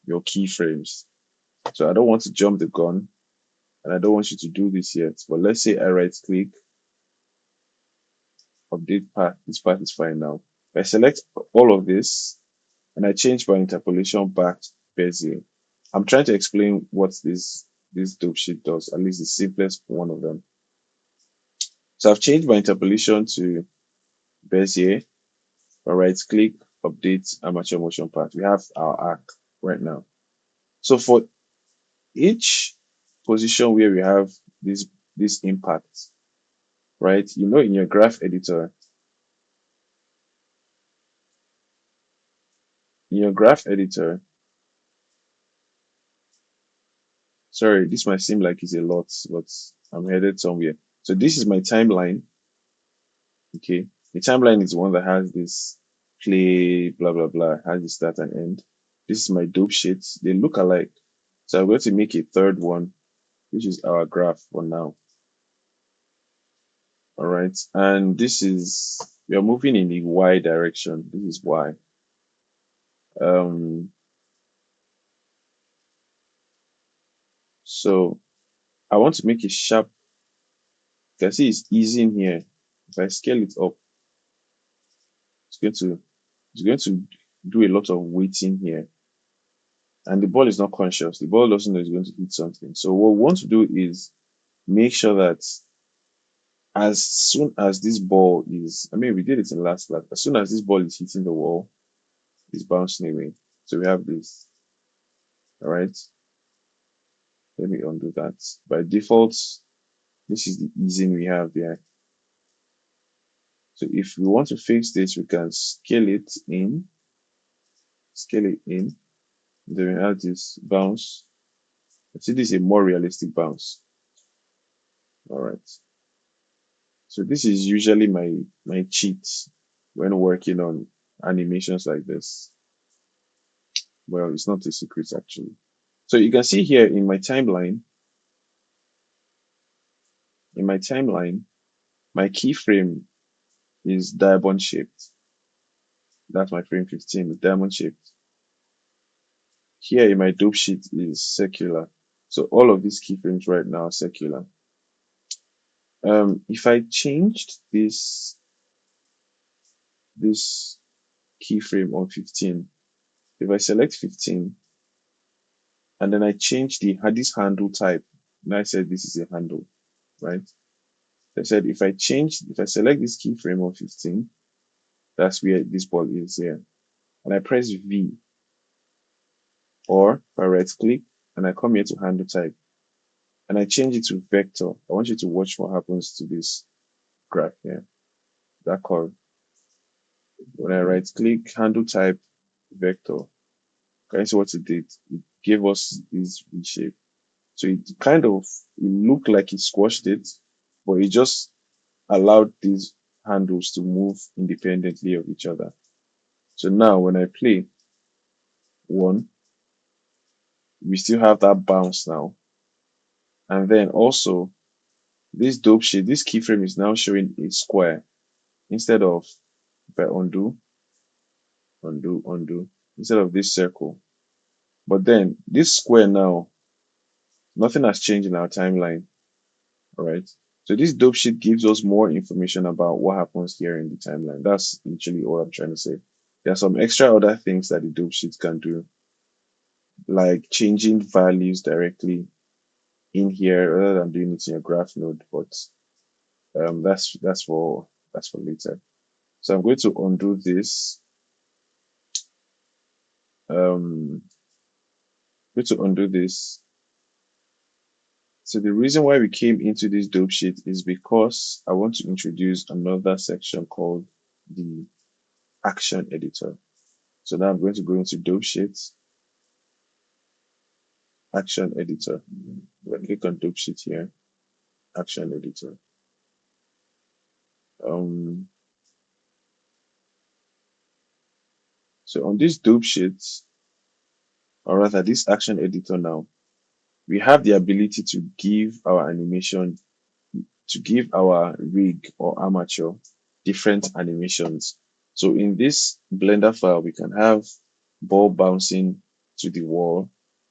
your keyframes. So I don't want to jump the gun and I don't want you to do this yet. But let's say I right click, update path. This path is fine now. If I select all of this and I change my interpolation back to Bezier, I'm trying to explain what this dope sheet does, at least the simplest one of them. So I've changed my interpolation to Bezier. I right click, update armature motion path. We have our arc right now. So for each position where we have this impact, right? In your graph editor, in your graph editor, sorry, this might seem like it's a lot, but I'm headed somewhere. So this is my timeline. Okay. The timeline is the one that has this play, blah, blah, blah, has the start and end. This is my dope sheets. They look alike. So I'm going to make a third one, which is our graph for now. All right. And we are moving in the Y direction. This is Y. Um, so I want to make it sharp. You can see it's easy in here. If I scale it up, it's going to do a lot of weighting here. And the ball is not conscious. The ball doesn't know it's going to hit something. So what we want to do is make sure that as soon as this ball is, I mean, we did it in last class, as soon as this ball is hitting the wall, it's bouncing away. So we have this. All right. Let me undo that. By default, this is the easing we have here. So if we want to fix this, we can scale it in. Then we have this bounce. See, this is a more realistic bounce. All right. So this is usually my cheat when working on animations like this. Well, it's not a secret actually. So you can see here in my timeline, my keyframe is diamond shaped. That's my frame 15, the diamond shaped. Here in my dope sheet is circular. So all of these keyframes right now are circular. If I changed this keyframe on 15, if I select 15 and then I change this handle type, and I said this is a handle, right? I said if I select this keyframe on 15, that's where this ball is here. And I press V, or if I right click and I come here to handle type and I change it to vector. I want you to watch what happens to this graph here. That curve. When I right click, handle type vector, guys, what it did? It gave us this V shape. So it looked like it squashed it, but it just allowed these handles to move independently of each other. So now when I play one, we still have that bounce now. And then also this dope shit, this keyframe is now showing a square instead of, if I undo, instead of this circle. But then this square now, nothing has changed in our timeline. All right. So this dope sheet gives us more information about what happens here in the timeline. That's literally all I'm trying to say. There are some extra other things that the dope sheet can do, like changing values directly in here rather than doing it in your graph node. But that's for later. So I'm going to undo this. Going to undo this. So the reason why we came into this dope sheet is because I want to introduce another section called the action editor. So now I'm going to go into dope sheets, action editor. I'm click on dope sheet here, action editor. Um, so on this dope sheet, or rather this action editor now, we have the ability to give our animation, to give our rig or armature different animations. So in this Blender file, we can have ball bouncing to the wall.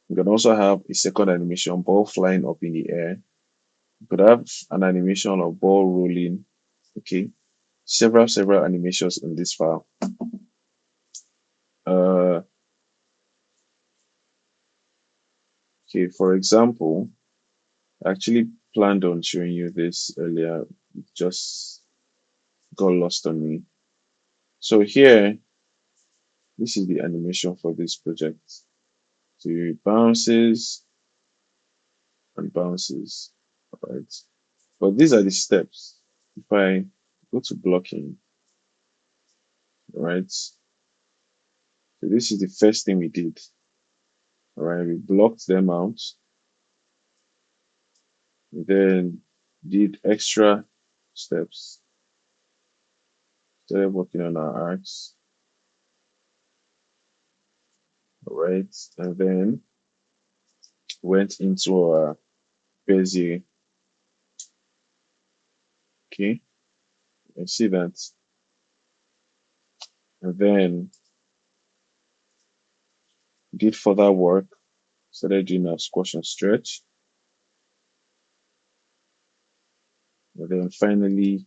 We can also have a second animation, ball flying up in the air. We could have an animation of ball rolling. Okay, several animations in this file. Uh, okay, for example, I actually planned on showing you this earlier. It just got lost on me. So here, this is the animation for this project. So it bounces and bounces, right? But these are the steps. If I go to blocking, right? So this is the first thing we did, all right? We blocked them out, then did extra steps, started working on our arcs, all right? And then went into our Bezier, okay? You can see that. And then did further work, started doing our squash and stretch. And then finally,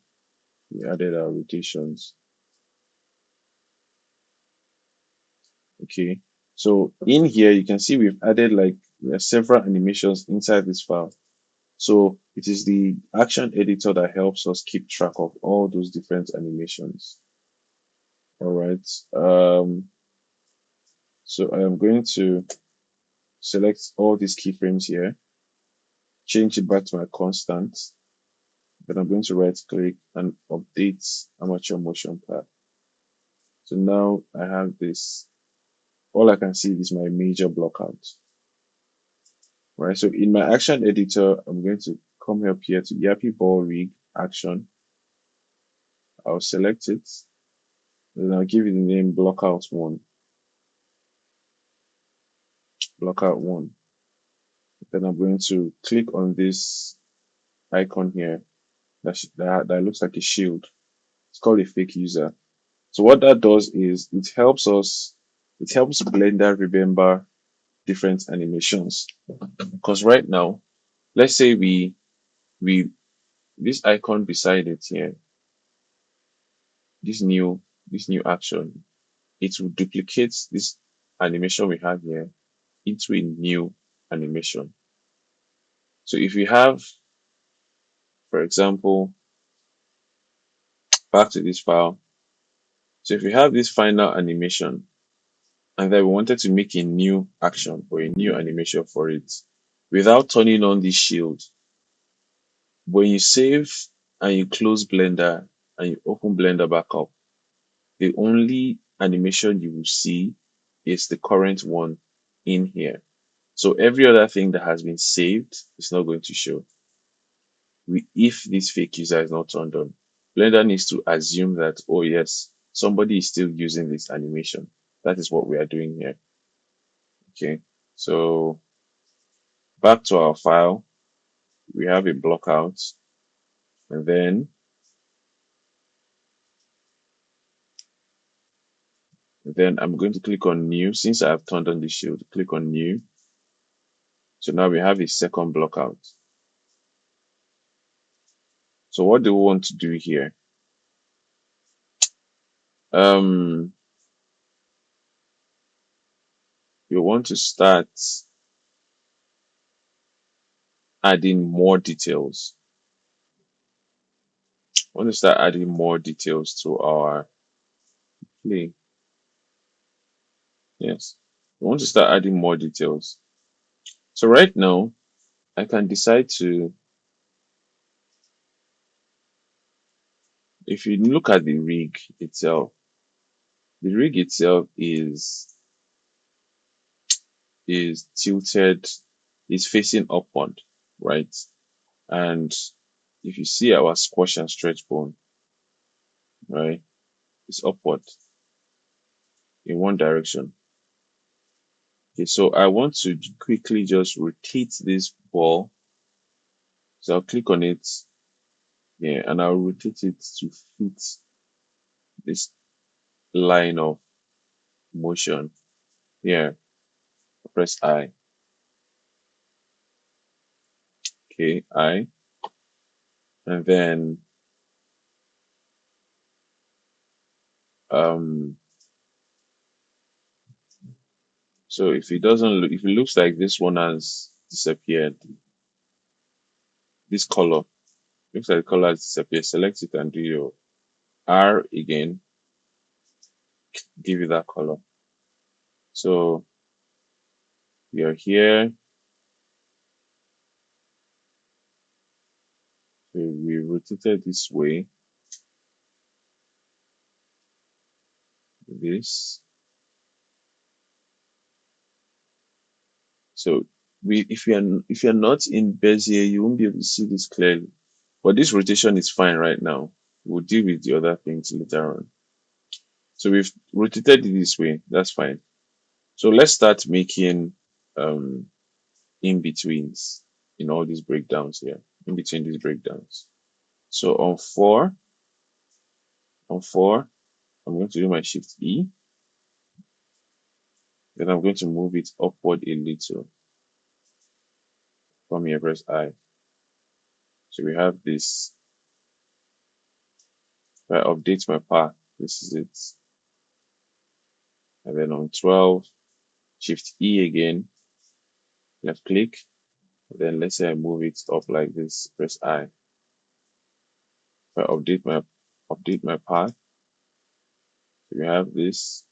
we added our rotations. Okay. So in here, you can see we've added like several animations inside this file. So it is the action editor that helps us keep track of all those different animations. All right. So I am going to select all these keyframes here, change it back to my constant. Then I'm going to right click and update amateur motion path. So now I have this. All I can see is my major blockout. Right. So in my action editor, I'm going to come up here to Yappy Ball Rig action. I'll select it. Then I'll give it the name blockout1. Blockout1. Then I'm going to click on this icon here that looks like a shield. It's called a fake user. So what that does is it helps Blender remember different animations. Because right now, let's say we this icon beside it here, this new this new action, it will duplicate this animation we have here into a new animation. So if you have, for example, back to this file. So if you have this final animation and then we wanted to make a new action or a new animation for it without turning on this shield, when you save and you close Blender and you open Blender back up, the only animation you will see is the current one in here. So every other thing that has been saved is not going to show. If this fake user is not turned on, Blender needs to assume that, oh yes, somebody is still using this animation. That is what we are doing here. Okay, so back to our file, we have a blockout, and then I'm going to click on new. Since I have turned on the shield, click on new. So now we have a second blockout. So what do we want to do here? Um, you want to start adding more details. Want to start adding more details to our play. Yes. We want to start adding more details. So right now, I can decide to, if you look at the rig itself is tilted, is facing upward, right? And if you see our squash and stretch bone, right, it's upward in one direction. Okay, so I want to quickly just rotate this ball. So I'll click on it, yeah, and I'll rotate it to fit this line of motion. Yeah, press I. Okay, I. And then um so if it looks like this one has disappeared, this color looks like the color has disappeared, select it and do your R again, give it that color. So we are here. So we rotated this way, this. So if you're not in Bezier, you won't be able to see this clearly. But this rotation is fine right now. We'll deal with the other things later on. So we've rotated it this way. That's fine. So let's start making um in betweens in all these breakdowns here, in between these breakdowns. So on four, I'm going to do my shift E. Then I'm going to move it upward a little. Come here, press I. So we have this. If I update my path, this is it. And then on 12, shift E again, left click, Then let's say I move it up like this, press I. If I update my path, so we have this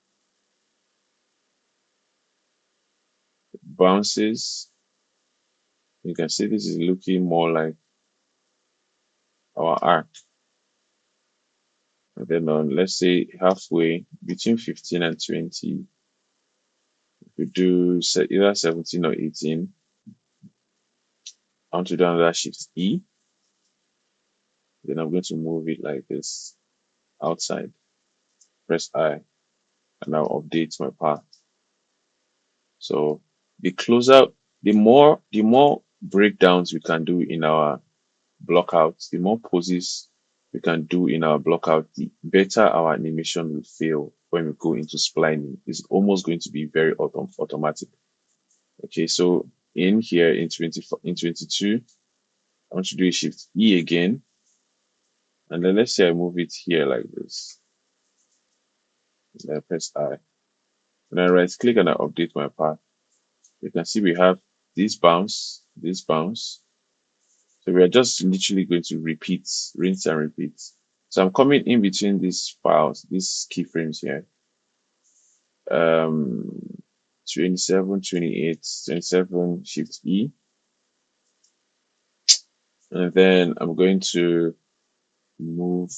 bounces. You can see this is looking more like our arc. And then on, let's say halfway between 15 and 20, we do either 17 or 18. I want to do another shift E. Then I'm going to move it like this outside. Press I, and I'll update my path. So the closer, the more breakdowns we can do in our blockouts, the more poses we can do in our blockout, the better our animation will feel when we go into splining. It's almost going to be very automatic. Okay, so in here in 22, I want to do a shift E again, and then let's say I move it here like this. Then I press I. When I right click and I update my path, you can see we have this bounce, this bounce. So we are just literally going to repeat, rinse and repeat. So I'm coming in between these files, these keyframes here. 27, 28, 27, shift E. And then I'm going to move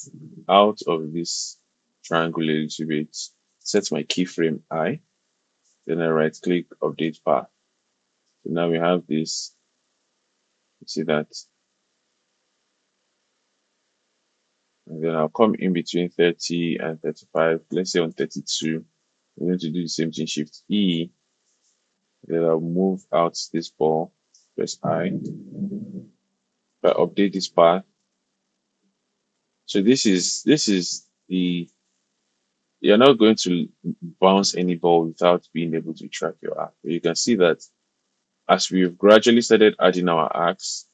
out of this triangle a little bit, set my keyframe I, then I right click, update path. So now we have this, you see that, and then I'll come in between 30 and 35, let's say on 32, I'm going to do the same thing, shift E, then I'll move out this ball, press I, if I update this path. So this is the, you're not going to bounce any ball without being able to track your arc. You can see that as we've gradually started adding our arcs,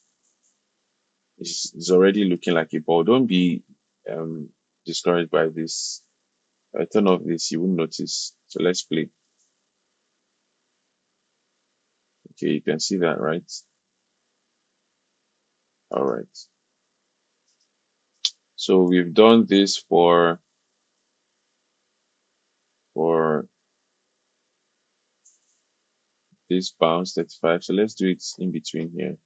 it's already looking like a ball. Don't be um, discouraged by this. If I turn off this, you won't notice. So let's play. Okay, you can see that, right? All right. So we've done this for this bounce 35. So let's do it in between here.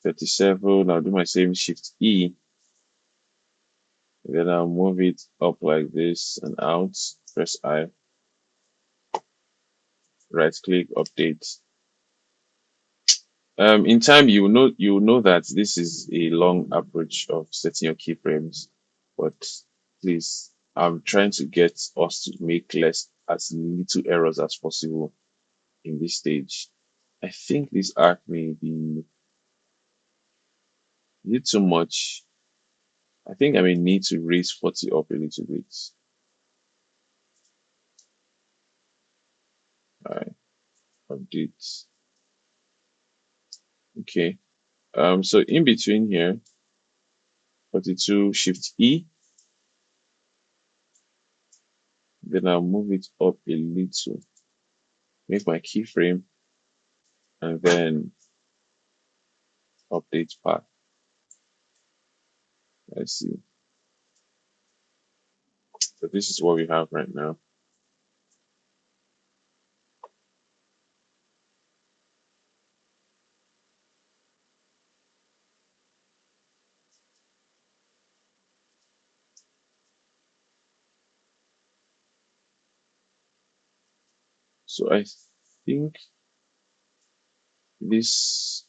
37. I'll do my same shift E. Then I'll move it up like this and out. Press I. Right click, update. In time, you will know that this is a long approach of setting your keyframes, but please, I'm trying to get us to make as little errors as possible in this stage. I think this arc may be a little too much. I think I may need to raise 40 up a little bit. All right, update. Okay. So in between here, 42, shift E, then I'll move it up a little, make my keyframe, and then update path. Let's see. So this is what we have right now. So think this,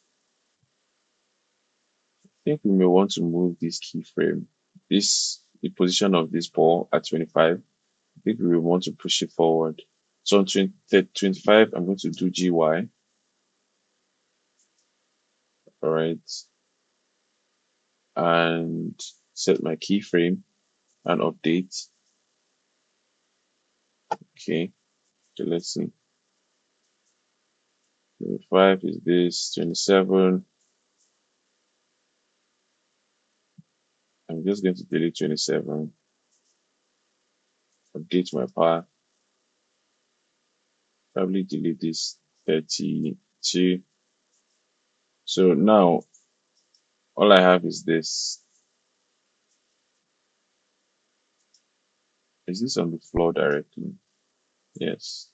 I think we may want to move this keyframe, the position of this ball at 25. I think we will want to push it forward. So on 25, I'm going to do GY. All right. And set my keyframe and update. Okay. So let's see. 25 is this, 27. I'm just going to delete 27. Update my path. Probably delete this 32. So now all I have is this. Is this on the floor directly? Yes.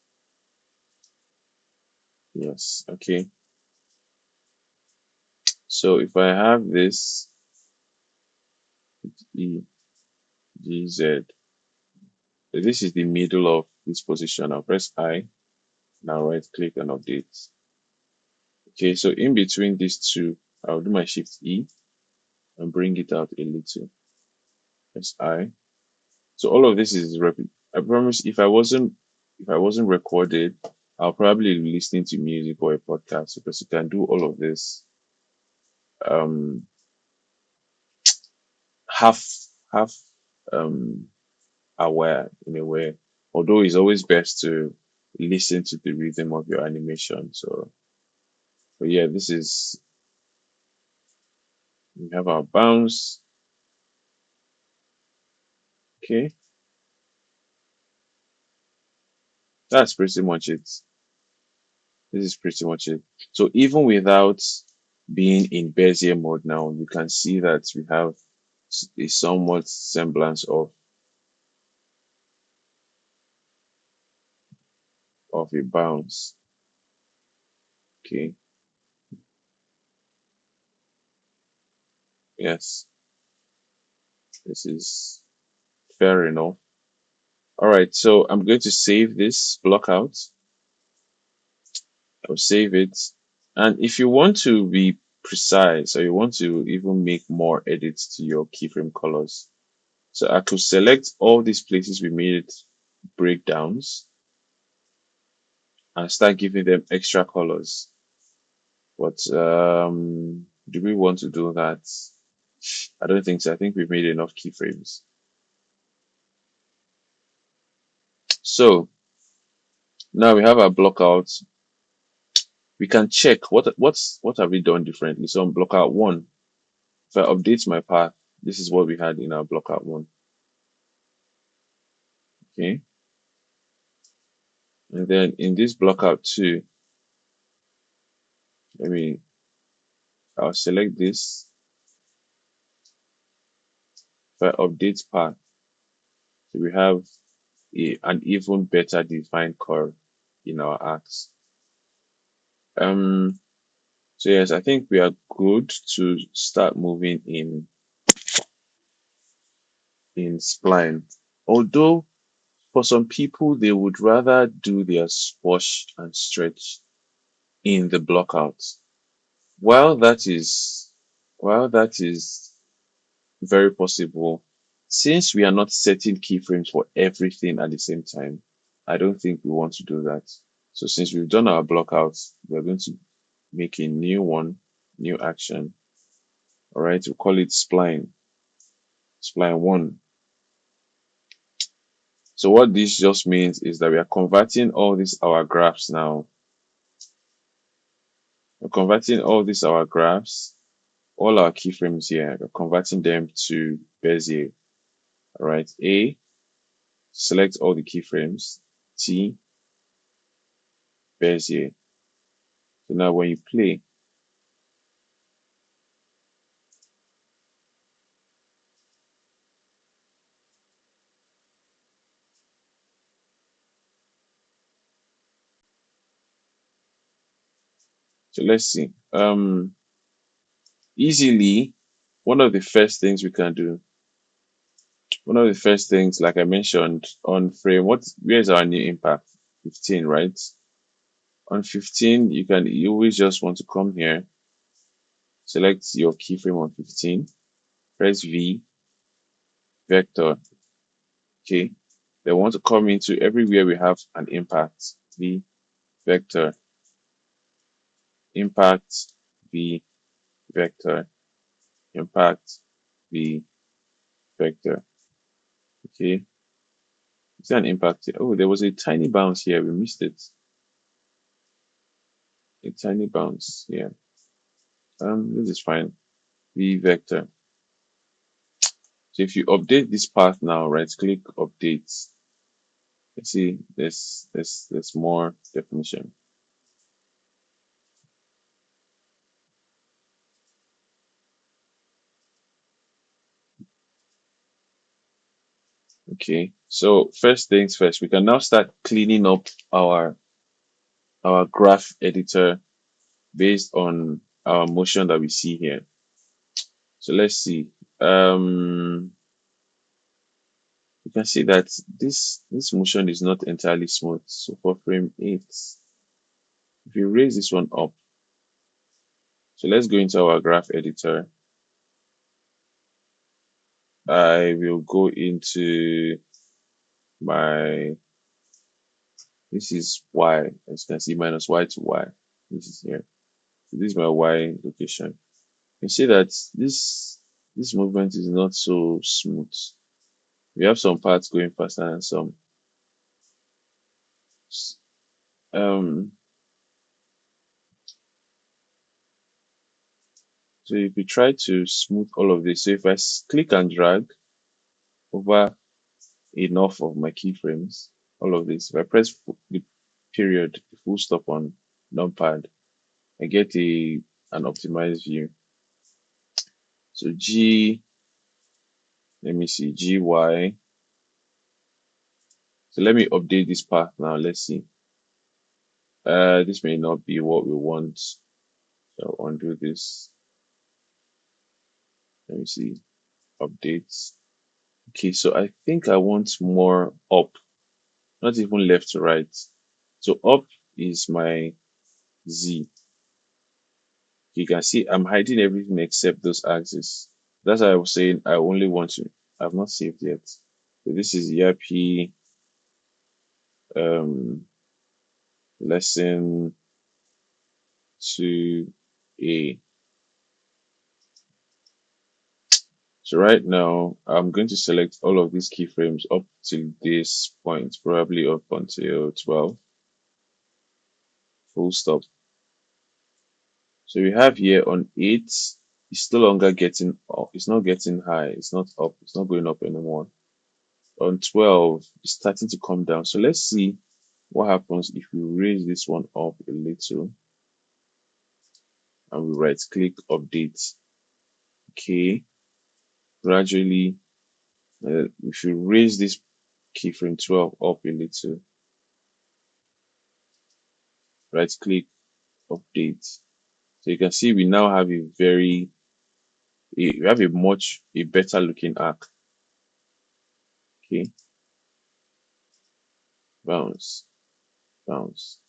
Yes. Okay. So if I have this E G Z, this is the middle of this position. I'll press I. Now right click and update. Okay, so in between these two, I'll do my shift E and bring it out a little. Press I. So all of this is I promise if I wasn't recorded, I'll probably be listening to music or a podcast because you can do all of this um half half um aware in a way. Although it's always best to listen to the rhythm of your animation. So but yeah, this is we have our bounce. Okay, that's pretty much it. This is pretty much it. So even without being in Bezier mode now, you can see that we have a somewhat semblance of a bounce. Okay. Yes, this is fair enough. All right, so I'm going to save this block out. I'll save it. And if you want to be precise or you want to even make more edits to your keyframe colors, so I could select all these places we made breakdowns and start giving them extra colors. But do we want to do that? I don't think so. I think we've made enough keyframes. So now we have our block out. We can check what have we done differently. So on block out one, if I update my path, this is what we had in our block out one. Okay. And then in this block out two, let me I'll select this. If I update path, so we have an even better defined curve in our arcs. Um so yes, I think we are good to start moving in spline. Although for some people they would rather do their squash and stretch in the blockout. While that is while that is very possible, since we are not setting keyframes for everything at the same time, I don't think we want to do that. So since we've done our blockouts, we're going to make a new one, new action. All right, we'll call it spline one. So what this just means is that we are converting all these our graphs now. We're converting all these our graphs, all our keyframes here, we're converting them to Bezier. All right, A, select all the keyframes, T, Bezier. So now when you play, so let's see. Easily, one of the first things we can do, one of the first things, like I mentioned on frame, where's our new impact? 15, right? On 15, you always just want to come here, select your keyframe on 15, press V, vector, okay. They want to come into everywhere we have an impact, V, vector, impact, V, vector, impact, V, vector, okay. Is there an impact here? Oh, there was a tiny bounce here. We missed it. A tiny bounce. Yeah. This is fine. V vector. So if you update this path now, right click update. You see there's more definition. Okay, so first things first, we can now start cleaning up our graph editor based on our motion that we see here. So let's see. You can see that this motion is not entirely smooth. So for frame 8, if you raise this one up, so let's go into our graph editor. I will go into my, this is y, as you can see, minus y to y. This is here. So this is my y location. You see that this movement is not so smooth. We have some parts going faster and some. Um, so if you try to smooth all of this, so if I click and drag over enough of my keyframes, all of this, if I press the period, the full stop on numpad, I get an optimized view. So let me see, GY. So let me update this path now. Let's see. This may not be what we want. So I'll undo this. Let me see. Updates. Okay, so I think I want more up, not even left to right. So up is my Z. You can see I'm hiding everything except those axes. That's why I was saying I only want to. I've not saved yet. So this is ERP um, lesson 2A. So right now I'm going to select all of these keyframes up to this point, probably up until 12. Full stop. So we have here on 8, it's still longer getting up. It's not getting high. It's not up. It's not going up anymore. On 12, it's starting to come down. So let's see what happens if we raise this one up a little and we right click update. Okay. Gradually, if you raise this keyframe 12 up a little, right click update. So you can see we now have we have a better looking arc. Okay. Bounce, bounce.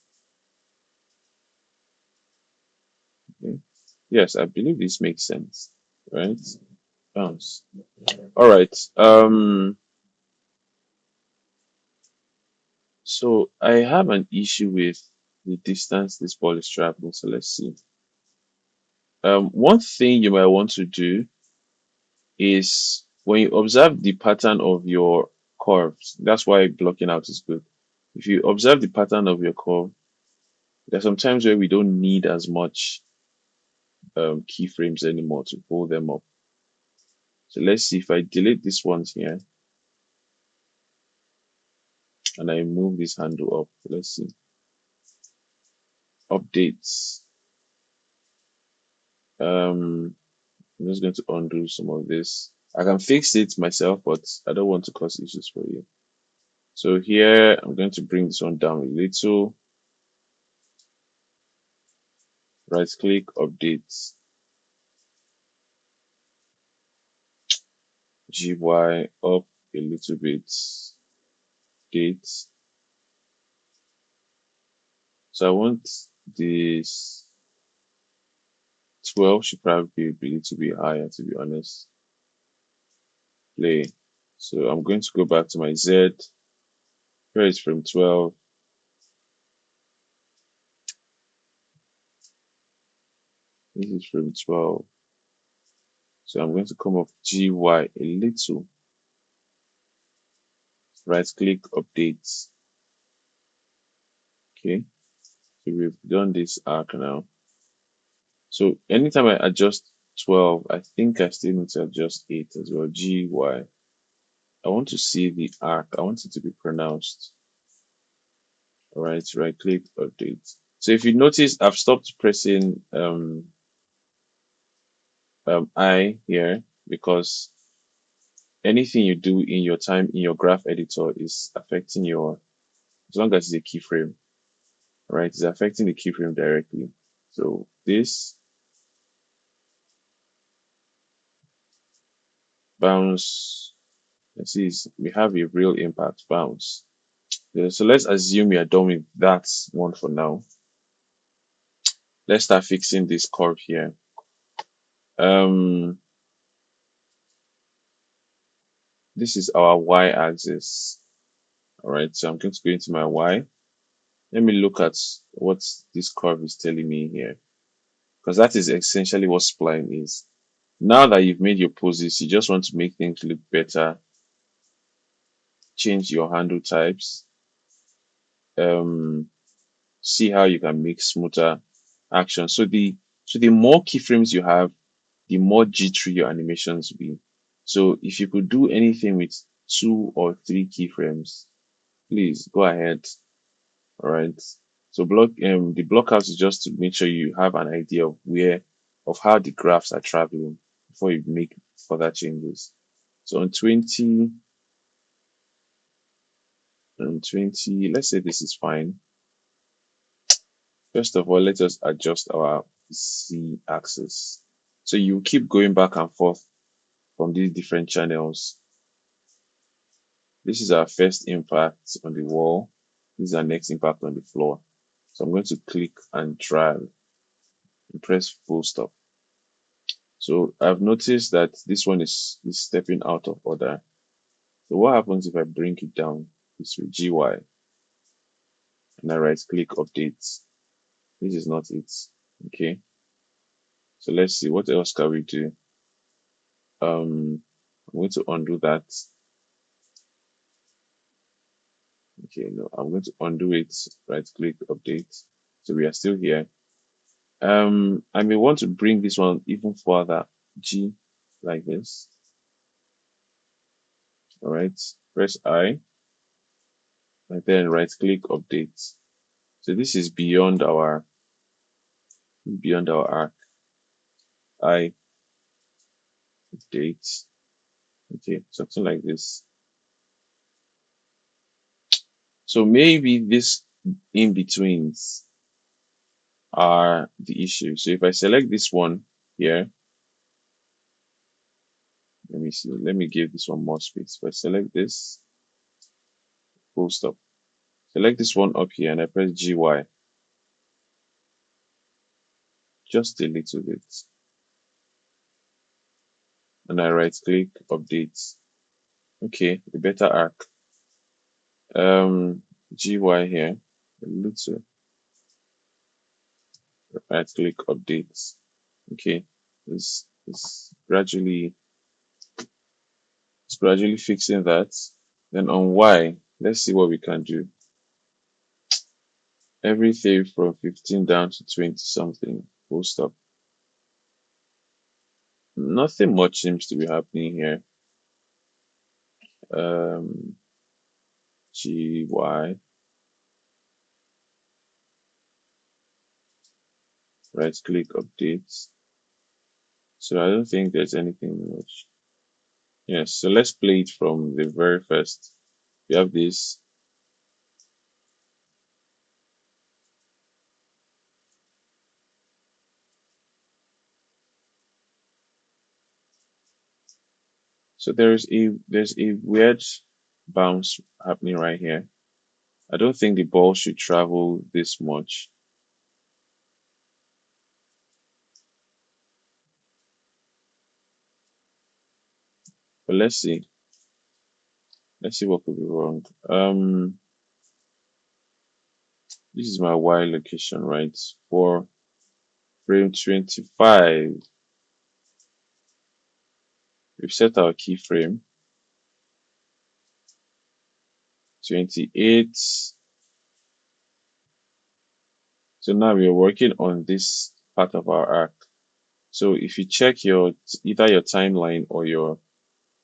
Okay. Yes, I believe this makes sense, right? Bounce. All right. So I have an issue with the distance this ball is traveling. So let's see. One thing you might want to do is when you observe the pattern of your curves, that's why blocking out is good. If you observe the pattern of your curve, there's some times where we don't need as much keyframes anymore to hold them up. So let's see if I delete this ones here and I move this handle up. Let's see. Updates. I'm just going to undo some of this. I can fix it myself, but I don't want to cause issues for you. So here, I'm going to bring this one down a little. Right click, update, GY up a little bit, date. So I want this 12 should probably be a little bit higher, to be honest. Play. So I'm going to go back to my Z. Here is from 12. This is from 12. So I'm going to come up GY a little. Right click, update. Okay. So we've done this arc now. So anytime I adjust 12, I think I still need to adjust 8 as well. GY. I want to see the arc. I want it to be pronounced. All right, right click, update. So if you notice, I've stopped pressing I here because anything you do in your time in your graph editor is affecting your, as long as it's a keyframe, right? It's affecting the keyframe directly. So this bounce, let's see, we have a real impact bounce. Yeah, so let's assume we are done with that one for now. Let's start fixing this curve here. Um, this is our y-axis. All right, so I'm going to go into my y. Let me look at what this curve is telling me here, because that is essentially what spline is. Now that you've made your poses, you just want to make things look better, change your handle types, um, see how you can make smoother action. So the more keyframes you have, the more jittery your animations will be. So if you could do anything with 2 or 3 keyframes, please go ahead. All right. So the blockouts is just to make sure you have an idea of how the graphs are traveling before you make further changes. So on 20 and 20, let's say this is fine. First of all, let us adjust our Z axis. So you keep going back and forth from these different channels. This is our first impact on the wall. This is our next impact on the floor. So I'm going to click and drag and press full stop. So I've noticed that this one is stepping out of order. So what happens if I bring it down? This with GY and I right click update. This is not it. Okay. So let's see what else can we do. I'm going to undo that. Okay, no, I'm going to undo it. Right click update. So we are still here. I may want to bring this one even further. G like this. All right. Press I and then right click update. So this is beyond our arc. I update. Okay, something like this. So maybe this in betweens are the issue. So if I select this one here, let me see. Let me give this one more space. If I select this, full stop. Select this one up here and I press GY just a little bit. And I right click update. Okay, a better arc. GY here, a little, right click update. Okay, it's gradually fixing that. Then on Y, let's see what we can do. Everything from 15 down to 20 something. Full stop. Nothing much seems to be happening here. GY, right click update. So I don't think there's anything much. Yes, so let's play it from the very first. We have this. So there's a weird bounce happening right here. I don't think the ball should travel this much. But let's see. Let's see what could be wrong. This is my Y location, right? For frame 25, we've set our keyframe. 28. So now we are working on this part of our arc. So if you check either your timeline or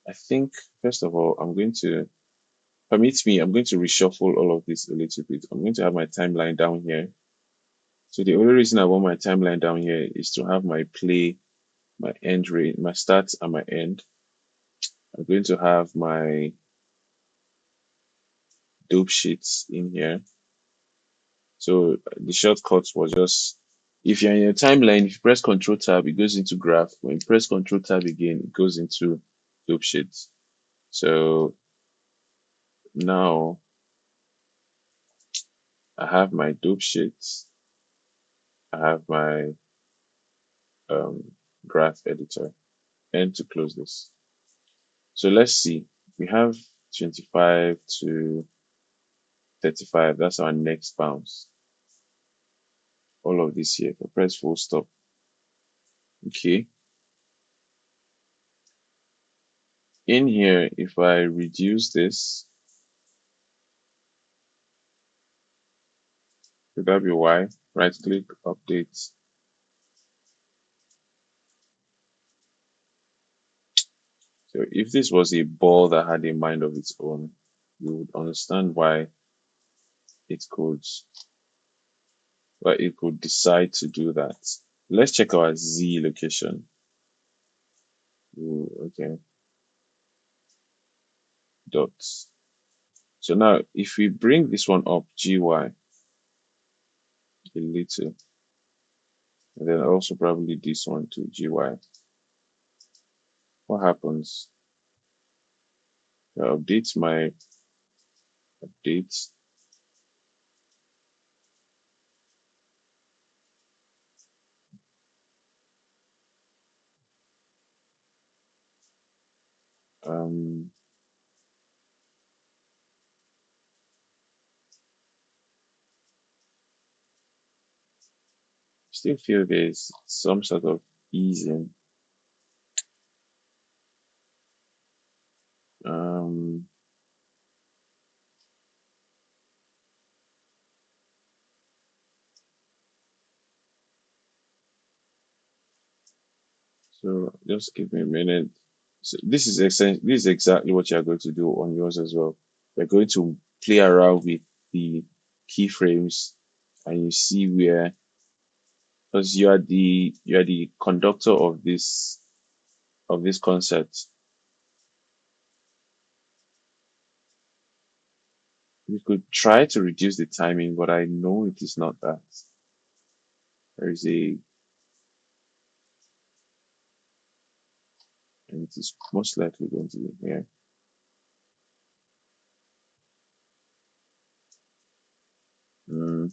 I think first of all, I'm going to reshuffle all of this a little bit. I'm going to have my timeline down here. So the only reason I want my timeline down here is to have my end rate, my start and my end. I'm going to have my dope sheets in here. So the shortcuts was just, if you're in your timeline, if you press Control Tab, it goes into graph. When you press Control Tab again, it goes into dope sheets. So now I have my dope sheets. I have my um, graph editor, and to close this. So let's see. We have 25 to 35. That's our next bounce. All of this here. If I press full stop. Okay. In here, if I reduce this, could that be why? Right click, update. So if this was a ball that had a mind of its own, you would understand it could why it could decide to do that. Let's check our Z location. Ooh, okay, dots. So now if we bring this one up, GY, a little, and then also probably this one to GY, what happens? I update my updates. Um, Still feel there's some sort of easing. Um, so just give me a minute. So this is exactly what you're going to do on yours as well. You're going to play around with the keyframes and you see where, because you are the conductor of this concept. You could try to reduce the timing, but I know it is not that. There is a and it is most likely going to be here. Mm,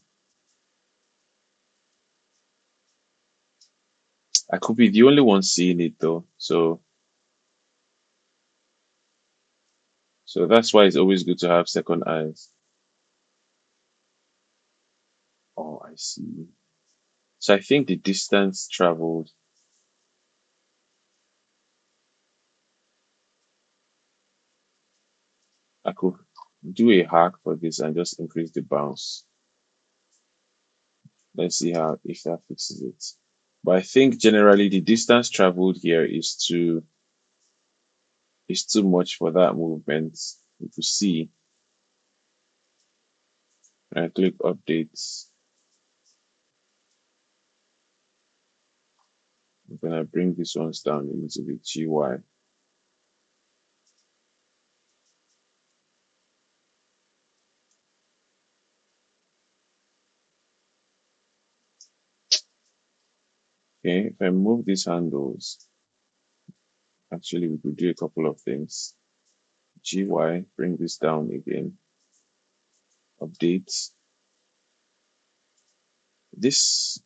I could be the only one seeing it though. So that's why it's always good to have second eyes. Oh, I see. So I think the distance traveled, I could do a hack for this and just increase the bounce. Let's see how if that fixes it. But I think generally the distance traveled here is too much for that movement. If you see, and I click updates, then I bring these ones down a little bit GY. Okay, if I move these handles, actually we could do a couple of things. GY, bring this down again, updates. This,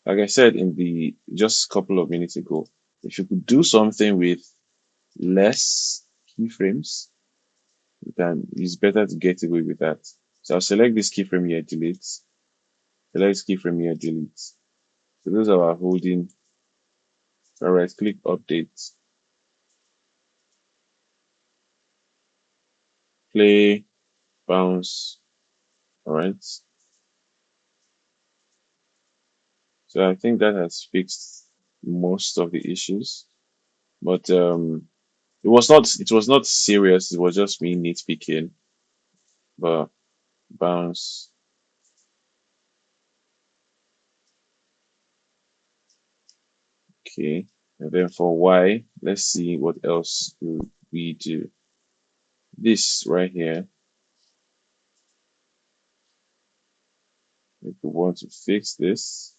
like I said in the just a couple of minutes ago, if you could do something with less keyframes, then it's better to get away with that. So I'll select this keyframe here, delete, select this keyframe here, delete. So those are our holding. All right, click update, play, bounce. All right. So I think that has fixed most of the issues, but it was not serious. It was just me nitpicking. But bounce, okay. And then for Y, let's see what else. we do? This right here, if we want to fix this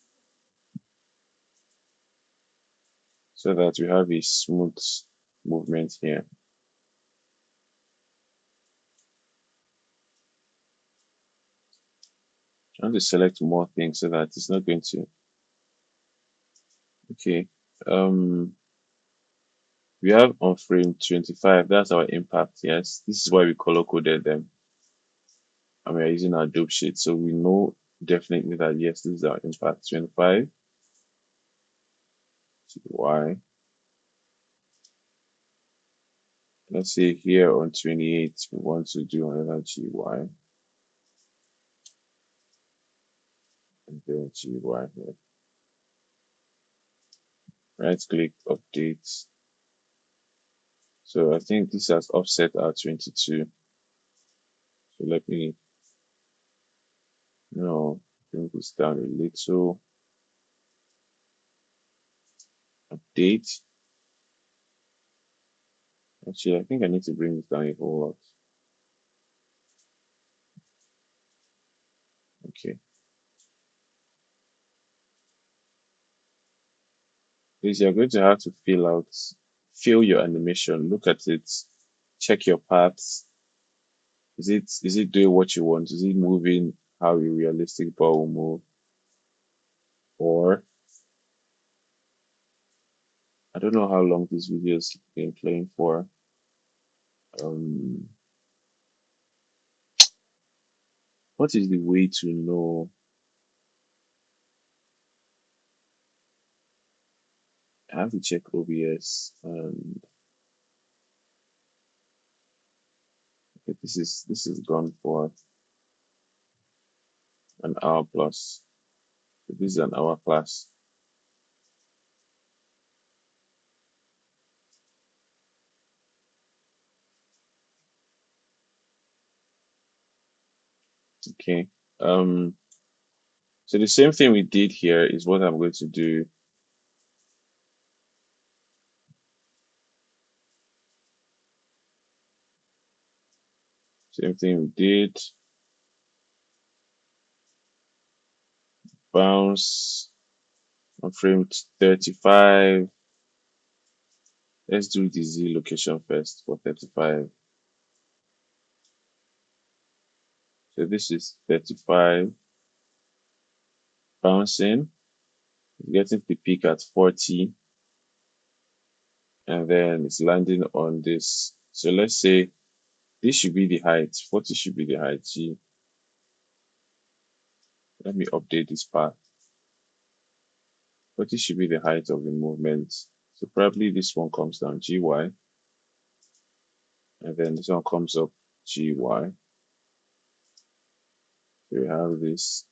so that we have a smooth movement here. I want to select more things so that it's not going to. Okay. We have on frame 25. That's our impact. Yes. This is why we color coded them. And we are using our dope sheet. So we know definitely that yes, this is our impact 25. Y. Let's say here on 28, we want to do another GY and then GY here. Right click, update. So I think this has offset our 22. So let me, bring this down a little. Update. Actually, I think I need to bring this down a whole lot. Okay. Is you're going to have to fill your animation, look at it, check your paths. Is it doing what you want? Is it moving how a realistic ball will move? Or I don't know how long this video's been playing for. Um, what is the way to know? I have to check OBS. And okay, this is gone for an hour plus. So this is an hour class. Okay. Um, so the same thing we did here is what I'm going to do. Same thing we did. Bounce on frame 35. Let's do the Z location first for 35. So this is 35. Bouncing, getting the peak at 40, and then it's landing on this. So let's say this should be the height. 40 should be the height. G. Let me update this path. 40 should be the height of the movement. So probably this one comes down GY, and then this one comes up GY. So we have this.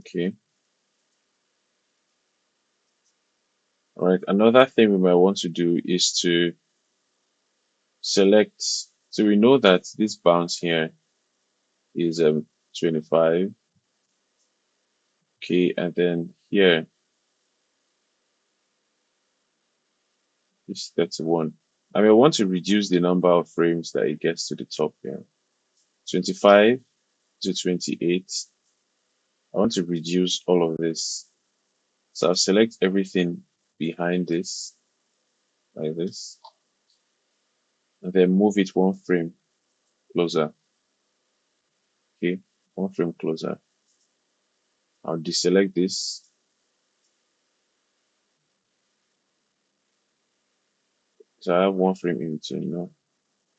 Okay. All right. Another thing we might want to do is to select. So we know that this bounce here is 25. Okay, and then here is 31. And we want to reduce the number of frames that it gets to the top here. 25 to 28. I want to reduce all of this. So I'll select everything behind this like this, and then move it one frame closer. Okay, one frame closer. I'll deselect this. So I have one frame in between. No,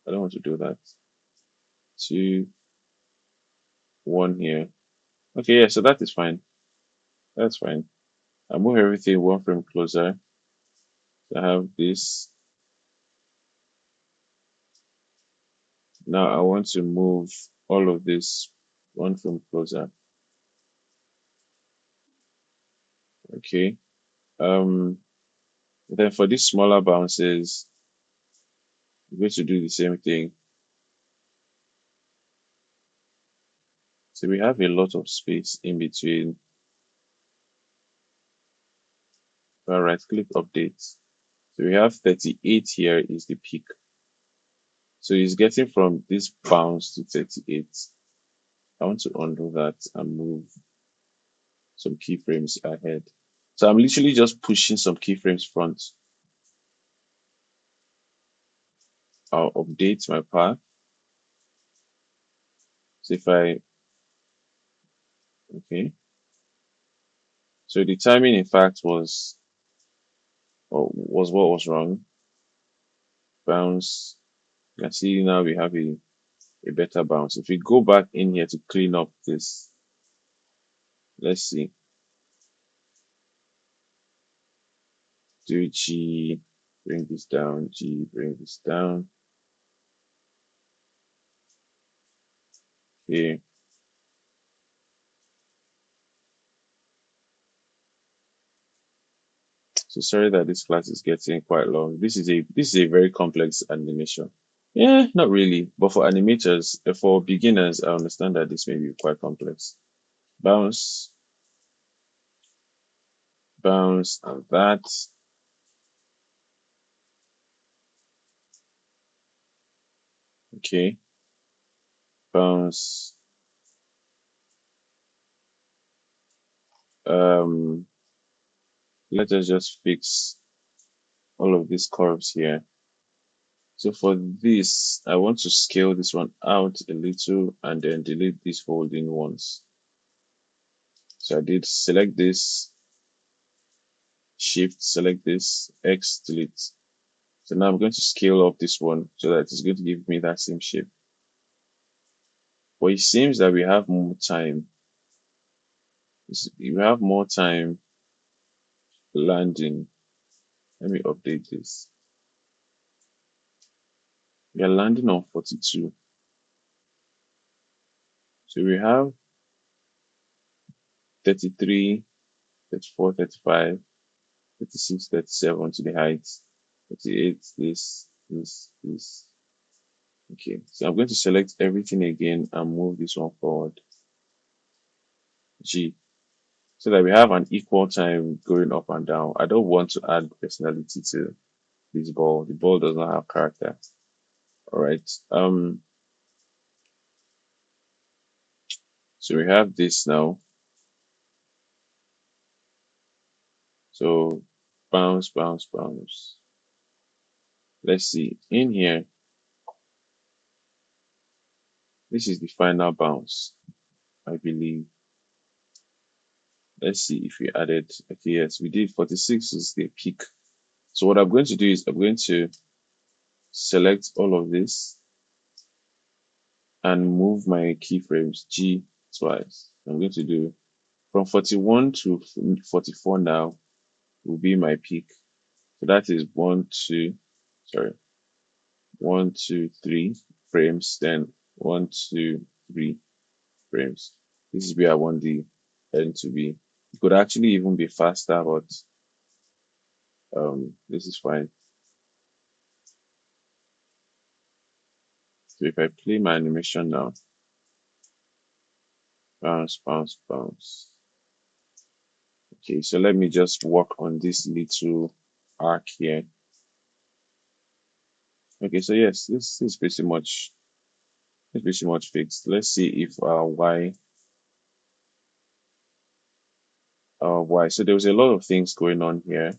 I don't want to do that. 2, 1 here. Okay, yeah, so that is fine. That's fine. I move everything one frame closer. So I have this. Now I want to move all of this one frame closer. Okay. Um, then for these smaller bounces, we're going to do the same thing. So we have a lot of space in between I right click update, so we have 38 here is the peak. So it's getting from this bounce to 38. I want to undo that and move some keyframes ahead. So I'm literally just pushing some keyframes front. I'll update my path. So if I, okay. So the timing in fact was what was wrong. Bounce. You can see now we have a better bounce. If we go back in here to clean up this, let's see. Do G, bring this down, G, bring this down. Okay. So sorry that this class is getting quite long. This is a very complex animation. Yeah, not really. But for animators, for beginners, I understand that this may be quite complex. Bounce, bounce, and that. Okay. Bounce. Um, Let us just fix all of these curves here. So for this, I want to scale this one out a little and then delete these holding ones. So I did select this, shift, select this, X, delete. So now I'm going to scale up this one so that it's going to give me that same shape. But it seems that we have more time. We have more time landing. Let me update this. We are landing on 42. So we have 33, 34, 35, 36, 37 to the height, 38, this. Okay, so I'm going to select everything again and move this one forward. G, so that we have an equal time going up and down. I don't want to add personality to this ball. The ball does not have character. All right. So we have this now. So bounce, bounce, bounce. Let's see. In here, this is the final bounce, I believe. Let's see if we added. Okay, yes, we did. 46 is the peak. So what I'm going to do is I'm going to select all of this and move my keyframes G twice. I'm going to do from 41 to 44 now will be my peak. So that is sorry, 1, 2, 3 frames, then 1, 2, 3 frames. This is where I want the end to be. It could actually even be faster, but this is fine. So if I play my animation now, bounce, bounce, bounce. Okay, so let me just work on this little arc here. Okay, so yes, this is pretty much fixed. Let's see if Y. So there was a lot of things going on here,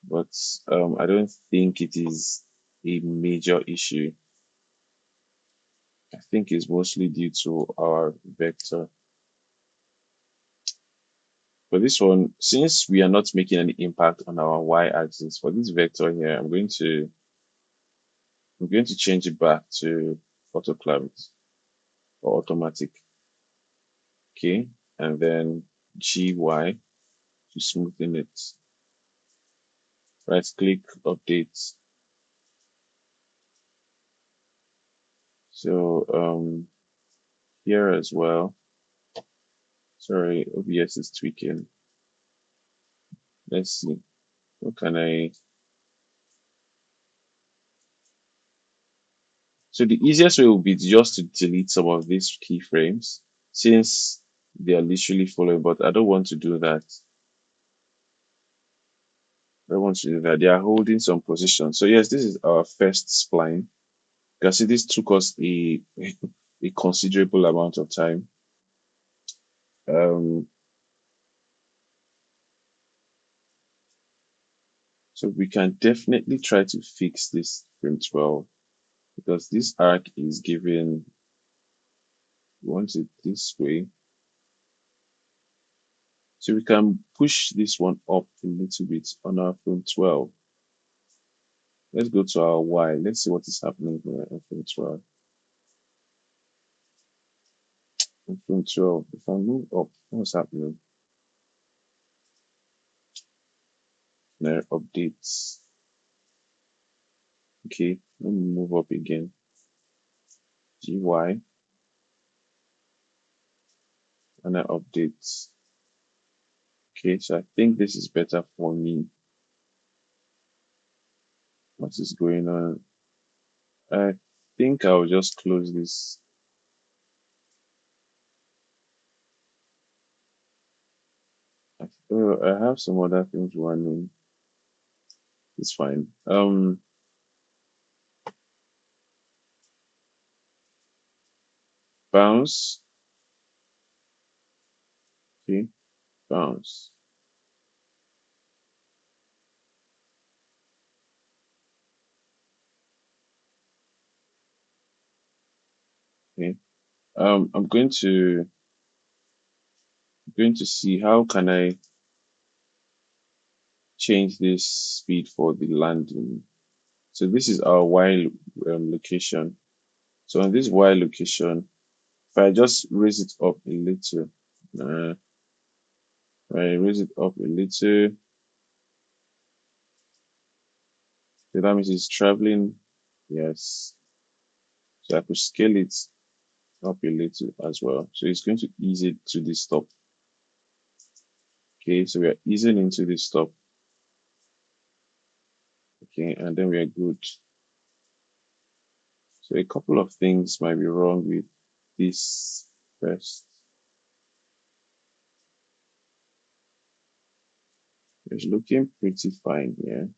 but I don't think it is a major issue. I think it's mostly due to our vector. For this one, since we are not making any impact on our y-axis, for this vector here, I'm going to change it back to autoclavity or automatic. Okay, and then GY to smoothen it. Right click, update. So here as well. Sorry, OBS is tweaking. Let's see. What can I? So the easiest way would be just to delete some of these keyframes, since they are literally following, but I don't want to do that. I don't want to do that. They are holding some position. So yes, this is our first spline. You can see this took us a considerable amount of time. Um, so we can definitely try to fix this frame 12 because this arc is given, we want it this way. So we can push this one up a little bit on our frame 12. Let's go to our Y. Let's see what is happening here on frame 12. On frame 12, if I move up, what's happening? There, updates. Okay, let me move up again. GY, and I update. Okay, so I think this is better for me. What is going on? I think I'll just close this. Oh, I have some other things running. It's fine. Bounce. Okay, bounce. Okay. I'm going to see how can I change this speed for the landing. So this is our Y location. So on this Y location, if I just raise it up a little, if I raise it up a little, so that means it's traveling. Yes. So I could scale it up a little as well. So it's going to ease it to the stop. Okay, so we are easing into the stop. Okay, and then we are good. So a couple of things might be wrong with this first. It's looking pretty fine here.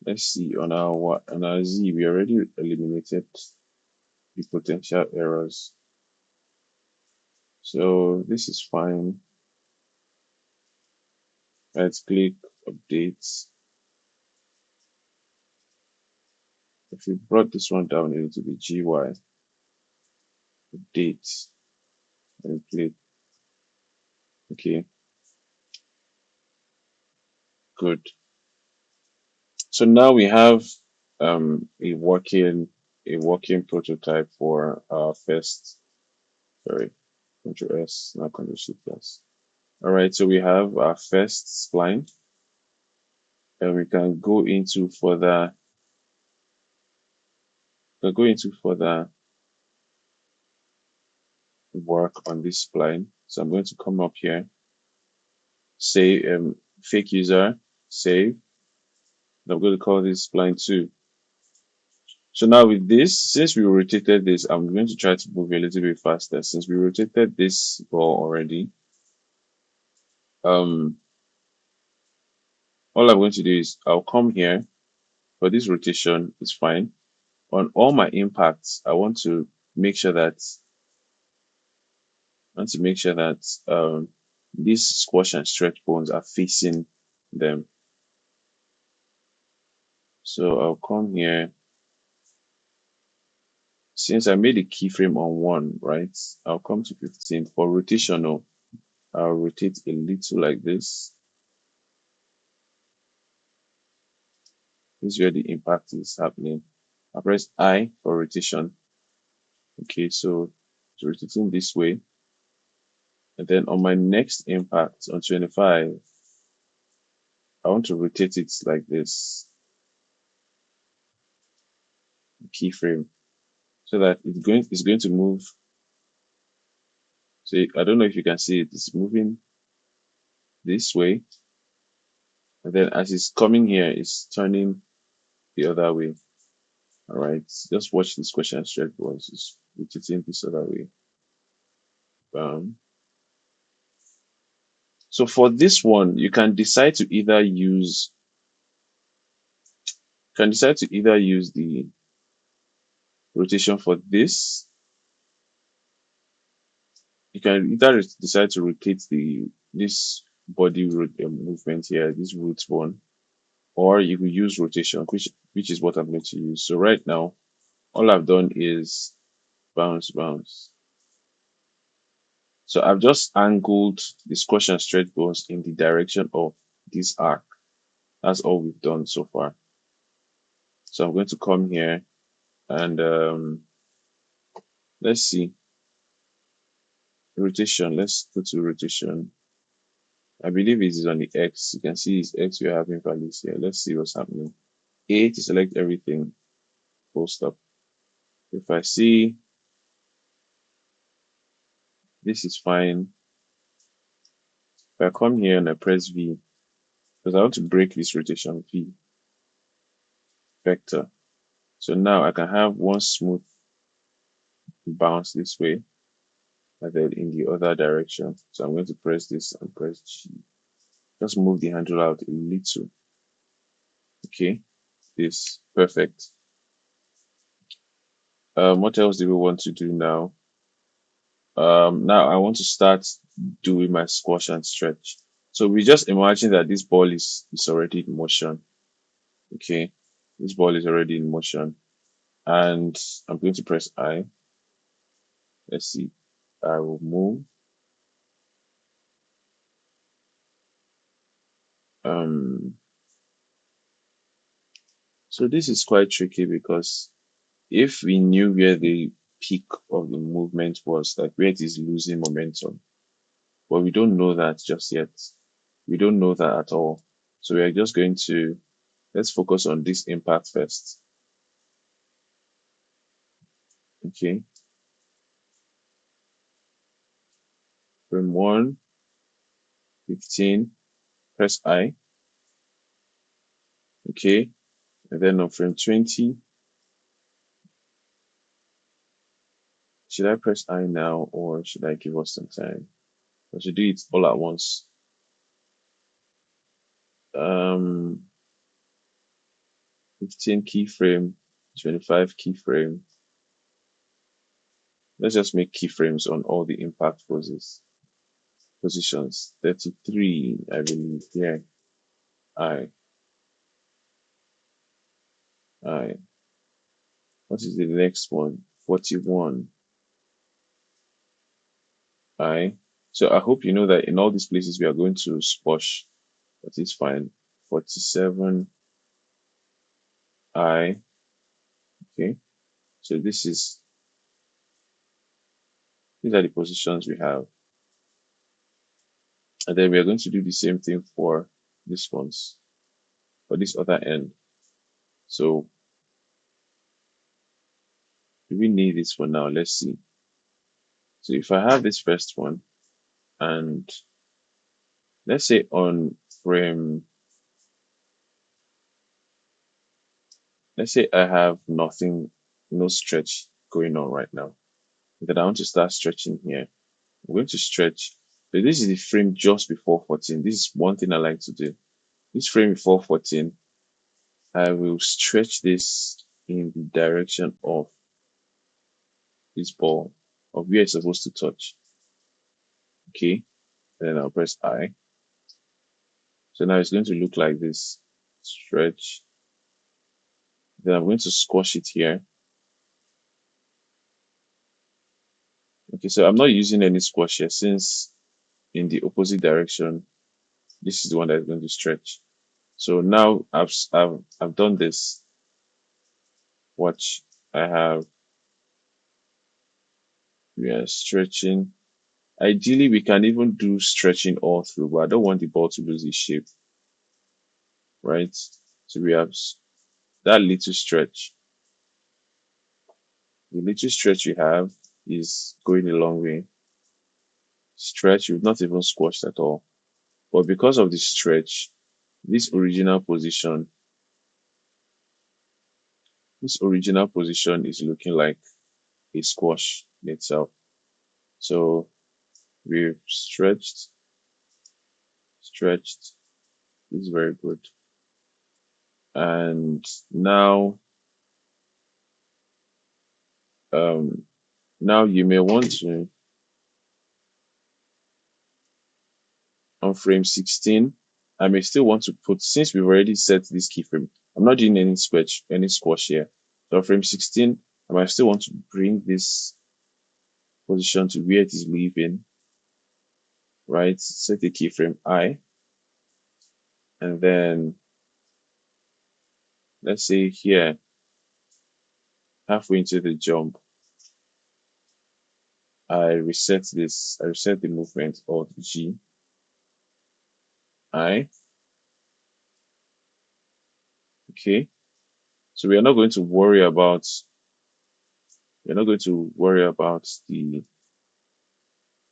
Let's see on our Z, we already eliminated the potential errors. So this is fine. Let's click updates. If we brought this one down, it will be GY updates and click. Okay, good. So now we have a working prototype for our first. Sorry, Control S, not Control Shift S. All right, so we have our first spline, and we can go into further. We'll go into further work on this spline. So I'm going to come up here, say fake user, save. And I'm going to call this spline 2. So now with this, since we rotated this, I'm going to try to move a little bit faster. Since we rotated this ball already, um, all I'm going to do is I'll come here, for this rotation is fine. On all my impacts, I want to make sure that these squash and stretch bones are facing them. So I'll come here. Since I made a keyframe on 1, right? I'll come to 15 for rotational. I'll rotate a little like this. This is where the impact is happening. I press I for rotation. Okay, so it's rotating this way. And then on my next impact on 25, I want to rotate it like this. Keyframe. So that it's going to move. So I don't know if you can see it. It's moving this way. And then as it's coming here, it's turning the other way. All right, just watch this question straight once. Just rotating this other way. Um, so for this one, you can decide to either use the rotation for this. You can either decide to rotate this body movement here, this root one, or you could use rotation, which is what I'm going to use. So right now, all I've done is bounce, bounce. So I've just angled the squash and stretch bones in the direction of this arc. That's all we've done so far. So I'm going to come here and let's see rotation. Let's go to rotation. I believe it is on the X. You can see it's X. We're having values here. Let's see what's happening. A to select everything. Full stop. If I see this is fine. If I come here and I press V, because I want to break this rotation V vector. So now I can have one smooth bounce this way and then in the other direction. So I'm going to press this and press G. Just move the handle out a little. Okay, this perfect. What else do we want to do now? Now I want to start doing my squash and stretch. So we just imagine that this ball is already in motion. Okay, this ball is already in motion, and I'm going to press I. Let's see. I will move. Um, so this is quite tricky because if we knew where the peak of the movement was, like where it is losing momentum, but we don't know that just yet. We don't know that at all. So we are just going to let's focus on this impact first. Okay. Frame 1, 15, press I. Okay. And then on frame 20, should I press I now or should I give us some time? I should do it all at once. Um, 15 keyframe, 25 keyframe. Let's just make keyframes on all the impact positions. 33, I believe. Yeah. I. I. What is the next one? 41. I. So I hope you know that in all these places we are going to squash, but it's fine. 47. I. Okay. So these are the positions we have. And then we are going to do the same thing for this ones, for this other end. So do we need this for now? Let's see. So if I have this first one and let's say on frame, let's say I have nothing, no stretch going on right now. Then I want to start stretching here. I'm going to stretch. So this is the frame just before 14. This is one thing I like to do. This frame before 14, I will stretch this in the direction of this ball, of where it's supposed to touch. Okay. And then I'll press I. So now it's going to look like this. Stretch. Then I'm going to squash it here. Okay, so I'm not using any squash here since in the opposite direction, this is the one that is going to stretch. So now I've done this. Watch, we are stretching. Ideally, we can even do stretching all through, but I don't want the ball to lose its shape, right? So we have that little stretch. The little stretch you have is going a long way. Stretch, you've not even squashed at all. But because of the stretch, this original position this original position is looking like a squash in itself. So we've stretched. This is very good. And now, um, now you may want to, on frame 16, I may still want to put, since we've already set this keyframe, I'm not doing any squash here. So on frame 16, I might still want to bring this position to where it is leaving, right? Set the keyframe I, and then let's say here, halfway into the jump, I reset the movement of G, I, okay. So we're not going to worry about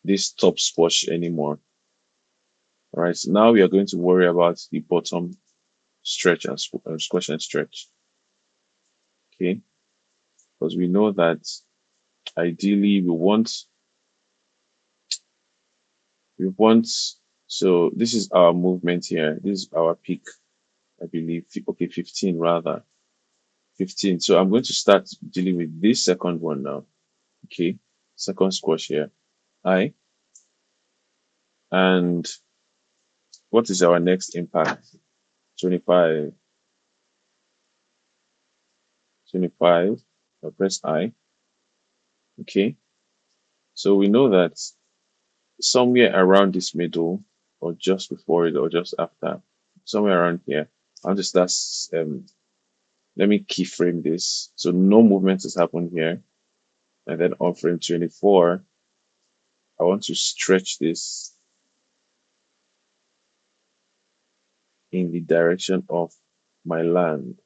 this top squash anymore. All right, so now we are going to worry about the bottom stretch and squash and stretch. Okay, because we know that ideally we want so this is our movement here. This is our peak, I believe. Okay, 15 rather. 15. So I'm going to start dealing with this second one now. Okay, second squash here. I. And what is our next impact? 25. 25. I press I. Okay. So we know that somewhere around this middle, or just before it, or just after, somewhere around here, I'll just let me keyframe this. So no movement has happened here. And then on frame 24, I want to stretch this in the direction of my land.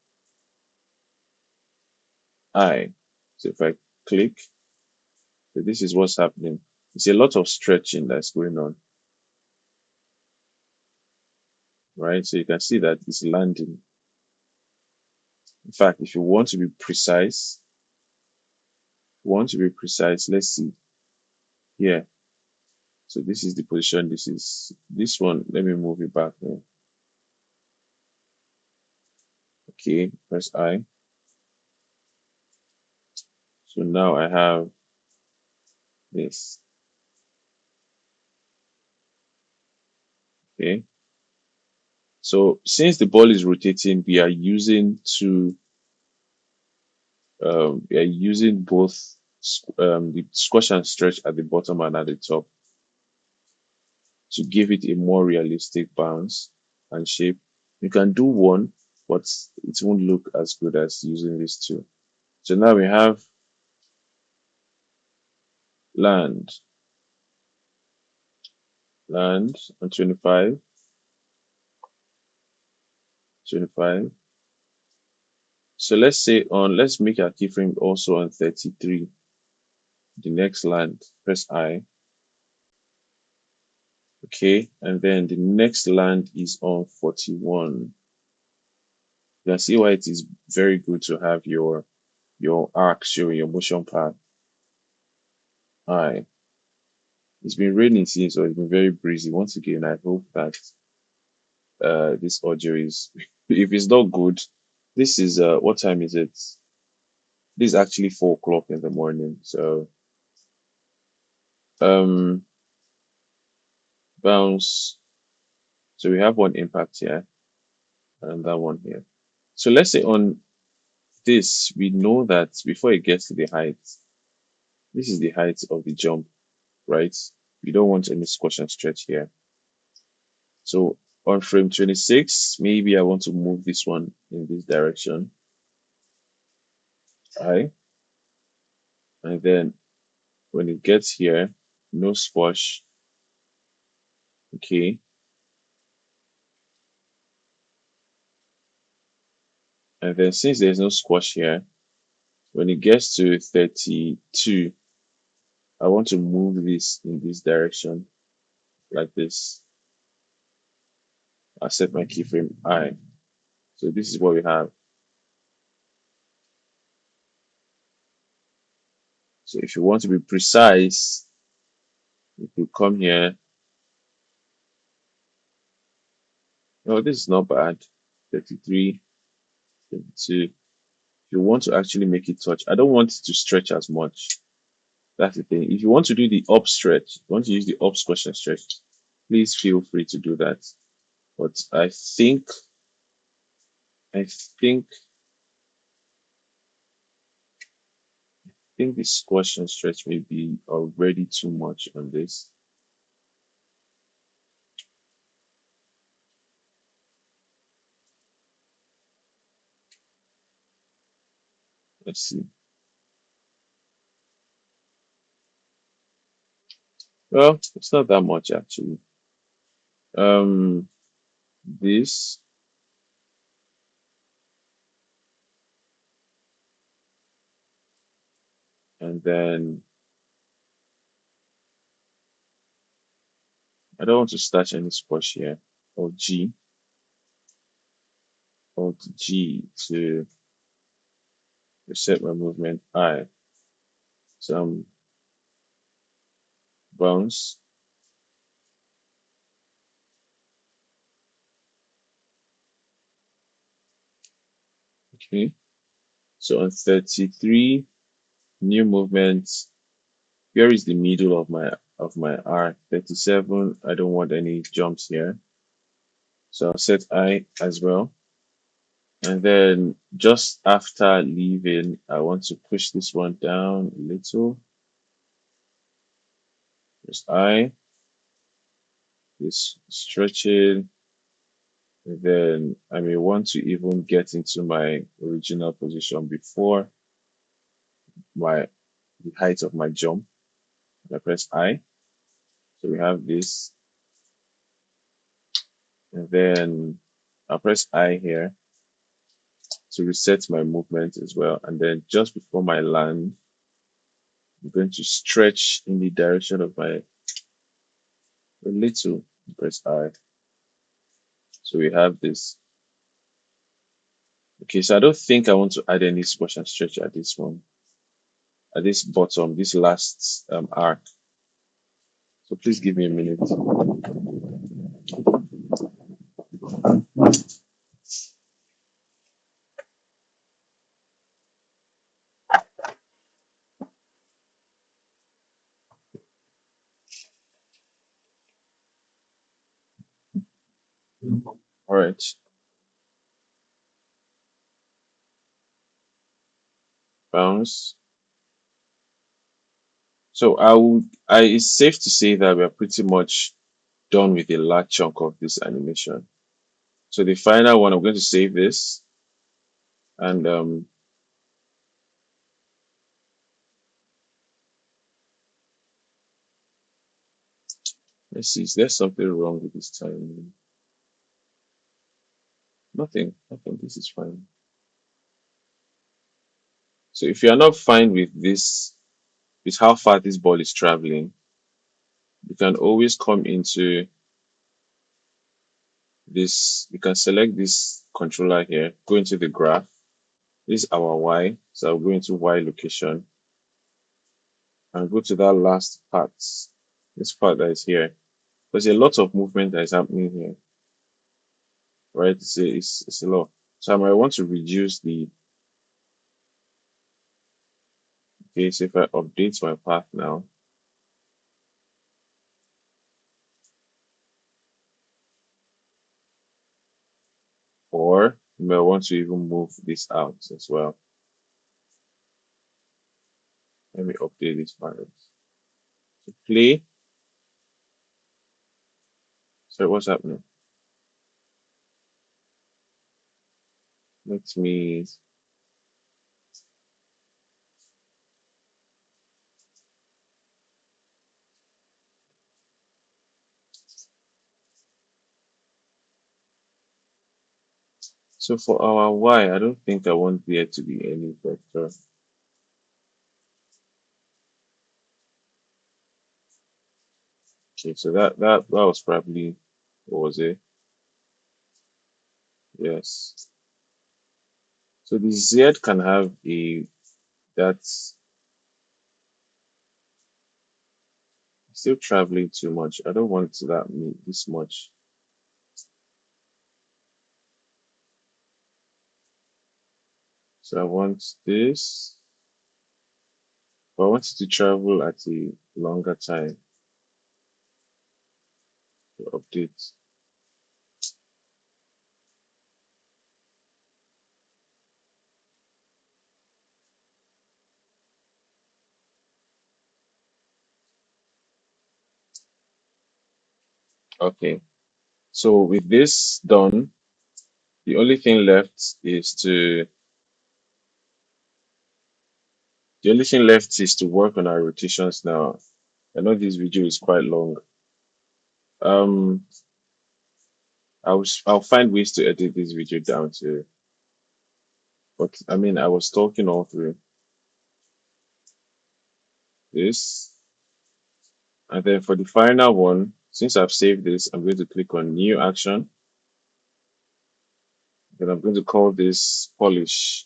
I. So if I click, so this is what's happening. It's a lot of stretching that's going on, right? So you can see that it's landing. In fact, if you want to be precise, let's see here. So this is the position. This is this one. Let me move it back here. Okay, press I. So now I have this. Okay. So since the ball is rotating, we are using both the squash and stretch at the bottom and at the top to give it a more realistic bounce and shape. You can do one, but it won't look as good as using these two. So now we have land, land on 25, 25. So let's make our keyframe also on 33. The next land, press I. Okay, and then the next land is on 41. You can see why it is very good to have your arc showing your motion path. I. It's been raining since, so it's been very breezy. Once again, I hope that this audio is if it's not good, this is what time is it? This is actually 4 o'clock in the morning. So um bounce. So we have one impact here and that one here. So let's say on this, we know that before it gets to the height, this is the height of the jump, right? We don't want any squash and stretch here. So on frame 26, maybe I want to move this one in this direction. I. And then when it gets here, no squash. Okay. And then since there's no squash here, when it gets to 32, I want to move this in this direction like this. I set my keyframe I. So this is what we have. So if you want to be precise, if you come here, oh, this is not bad. 33, 32. If you want to actually make it touch, I don't want it to stretch as much. That's the thing. If you want to do the up stretch, you want to use the up question stretch, please feel free to do that. But I think this question stretch may be already too much on this. Let's see. Well, it's not that much actually. Um, this, and then I don't want to start any squash here. Or G, or G to reset my movement. I, some bounce. Okay. So on 33, new movement. Here is the middle of my R. 37. I don't want any jumps here. So I'll set I as well. And then just after leaving, I want to push this one down a little. Just I, this stretching. And then I may want to even get into my original position before my the height of my jump. I press I. So we have this. And then I'll press I here to reset my movement as well. And then just before my land, I'm going to stretch in the direction of my a little. Press I. So we have this. Okay, so I don't think I want to add any squash and stretch at this one, at this bottom, this last arc. So please give me a minute. All right, bounce. So it's safe to say that we're pretty much done with a large chunk of this animation. So the final one, I'm going to save this, and let's see, is there something wrong with this time? Nothing. I think this is fine. So if you're not fine with this, with how far this ball is traveling, you can always come into this. You can select this controller here, go into the graph. This is our Y. So I'll go into Y location and go to that last part. This part that is here. There's a lot of movement that is happening here, right? It's a lot. So I might want to reduce the, okay, so if I update my path now, or you may want to even move this out as well. Let me update this part. So play. So what's happening? Let me, so for our Y, I don't think I want there to be any vector. Okay, so that was probably, what was it? Yes. So the Z can have a, that's Still traveling too much. I don't want that this much. So I want this. But I want it to travel at a longer time to update. Okay. So with this done, the only thing left is to the only thing left is to work on our rotations now. I know this video is quite long. Um, I'll find ways to edit this video down to, but I mean I was talking all through this, and then for the final one, since I've saved this, I'm going to click on New Action. Then I'm going to call this polish.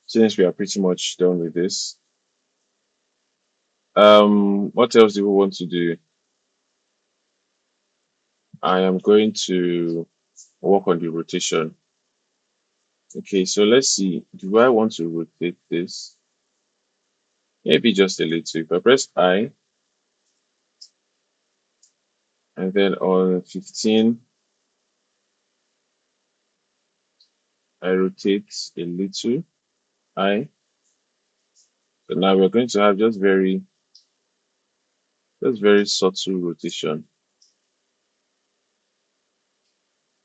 Since we are pretty much done with this, what else do we want to do? I am going to work on the rotation. Okay, so let's see. Do I want to rotate this? Maybe just a little. If I press I, and then on 15, I rotate a little. I. So now we're going to have just very subtle rotation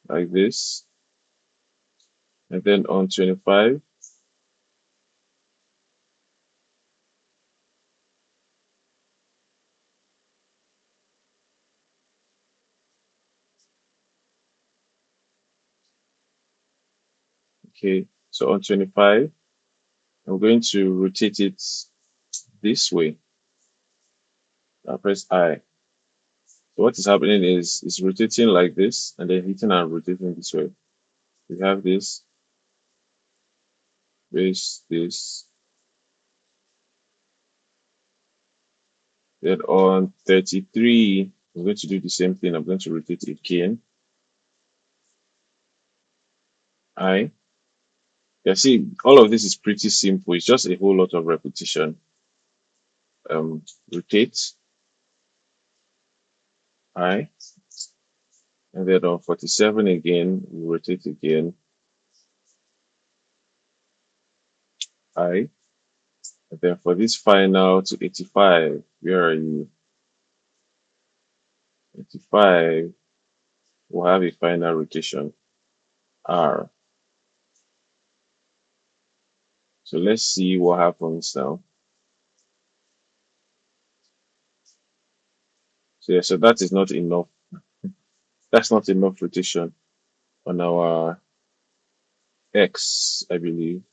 like this. And then on 25, okay. So on 25, I'm going to rotate it this way. I press I. So what is happening is it's rotating like this and then hitting and rotating this way. We have this. Then on 33, I'm going to do the same thing. I'm going to rotate again. I. Yeah, see, all of this is pretty simple. It's just a whole lot of repetition. Rotate, I. And then on 47 again, we rotate again, I. And then for this final to 85, where are you? 85, we'll have a final rotation, R. So let's see what happens now. So yeah, so that is not enough. That's not enough rotation on our X, I believe.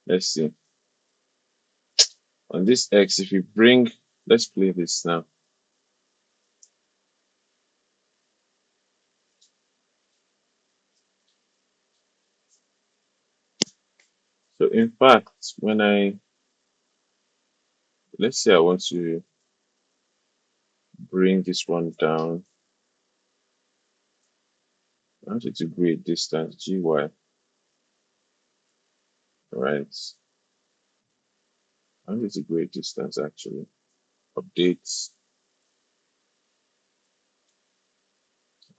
Let's see. On this X, if we bring, let's play this now. So in fact, let's say I want to bring this one down. I want it to create distance, GY, right? I want it to create distance actually. Updates,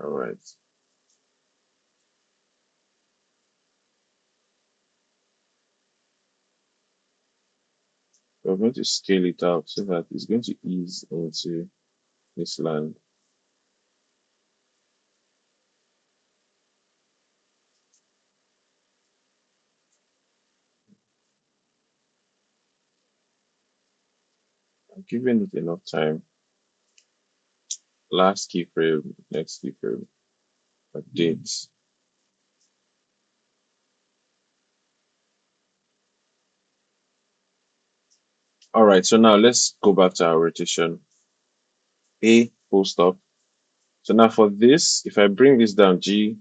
all right. We're going to scale it out so that it's going to ease into this land. I'm giving it enough time. Last keyframe, next keyframe, updates. All right, so now let's go back to our rotation. A full stop. So now for this, if I bring this down, G,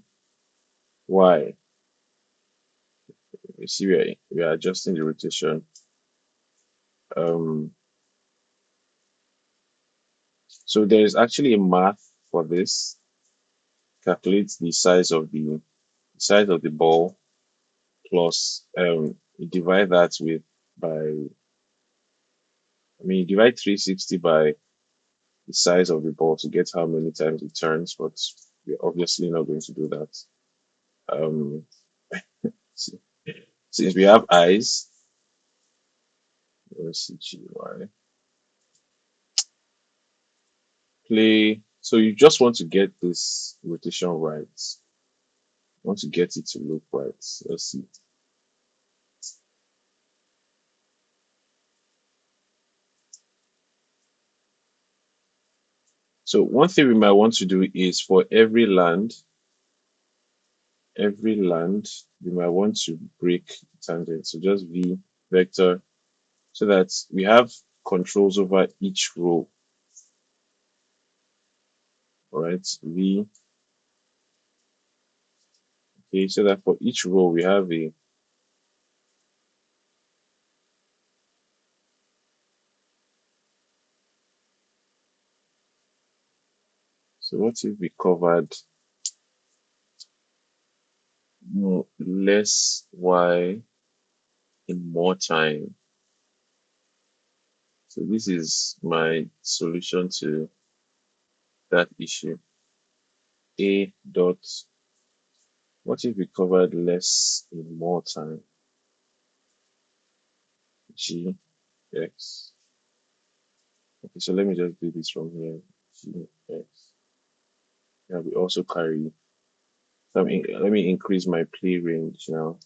Y, you see we are adjusting the rotation. Um, so there is actually a math for this. Calculate the size of the ball plus you divide that with by you divide 360 by the size of the ball to get how many times it turns, but we're obviously not going to do that. Um, s- since we have eyes, let's see GY play. So you just want to get this rotation right. You want to get it to look right. Let's see. So one thing we might want to do is for every land, we might want to break tangent. So just V vector so that we have controls over each row, right? V, okay, so that for each row we have a, so what if we covered less Y in more time? So this is my solution to that issue. A dot, what if we covered less in more time? G X. Okay, so let me just do this from here. G X. Yeah, we also carry. Let me increase my play range now.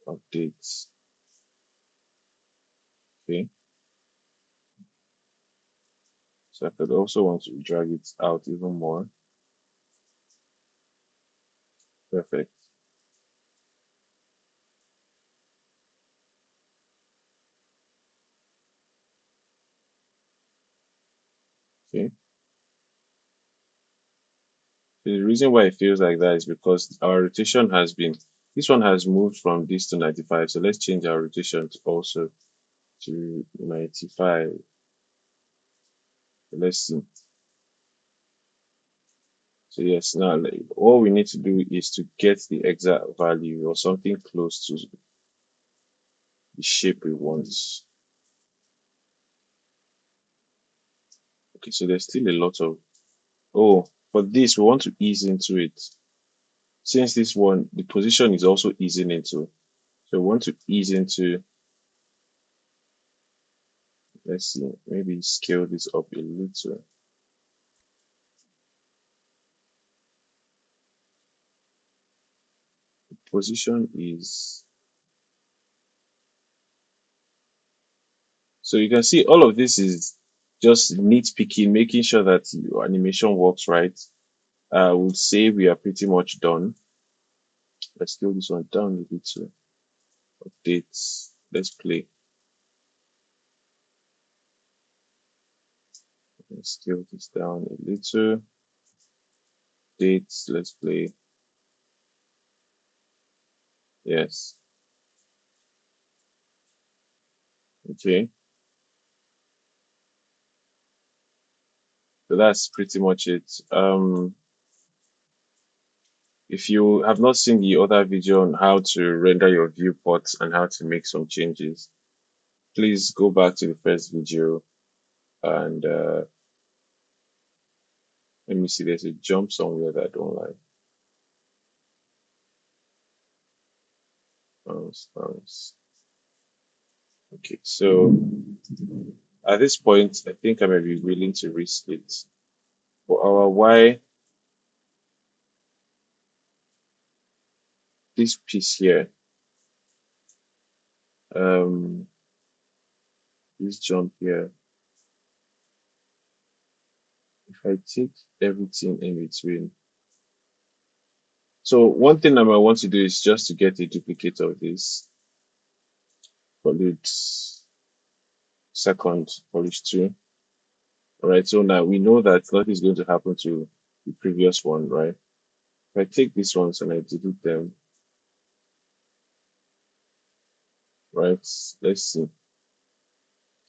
Updates. Okay. So I could also want to drag it out even more. Perfect. Okay. The reason why it feels like that is because our rotation has been, this one has moved from this to 95. So let's change our rotation to also to 95. Let's see. So yes, now all we need to do is to get the exact value or something close to the shape we want. Okay, so there's still a lot of, oh, for this, we want to ease into it. Since this one, the position is also easing into. So we want to ease into, let's see, maybe scale this up a little. Position is, so you can see all of this is just nitpicking, making sure that your animation works right. I would say we are pretty much done. Let's scale this one down a little. Updates. Let's play. Let's scale this down a little. Dates. Let's play. Yes. Okay. So that's pretty much it. If you have not seen the other video on how to render your viewports and how to make some changes, please go back to the first video and let me see. There's a jump somewhere that I don't like. Bounce. Okay, so at this point, I think I may be willing to risk it. For our Y, this piece here, um, this jump here, if I take everything in between. So one thing I might want to do is just to get a duplicate of this, call it second, polish two. All right, so now we know that nothing is going to happen to the previous one, right? If I take these ones and I delete them, right? Let's see.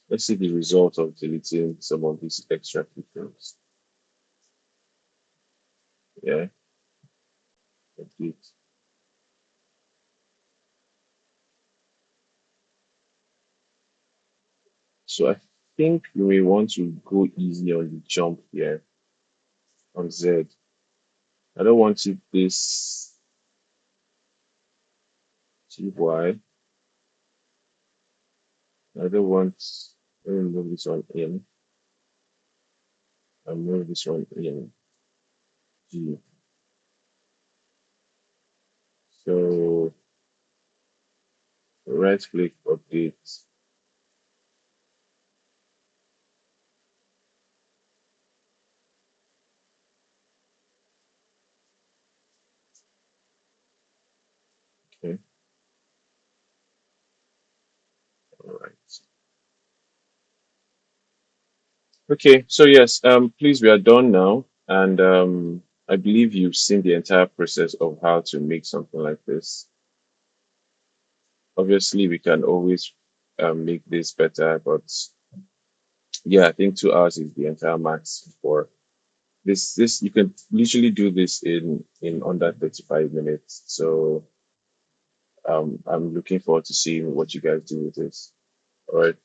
Let's see the result of deleting some of these extra keyframes. Yeah, complete. So I think you may want to go easy on the jump here on Z. I don't want it this GY. I don't want, let me move this one in and move this one in G. So right click update. Okay, all right. Okay, so yes, please, we are done now. And I believe you've seen the entire process of how to make something like this. Obviously, we can always make this better, but yeah, I think 2 hours is the entire max for this. This you can literally do this in under 35 minutes. So I'm looking forward to seeing what you guys do with this. All right.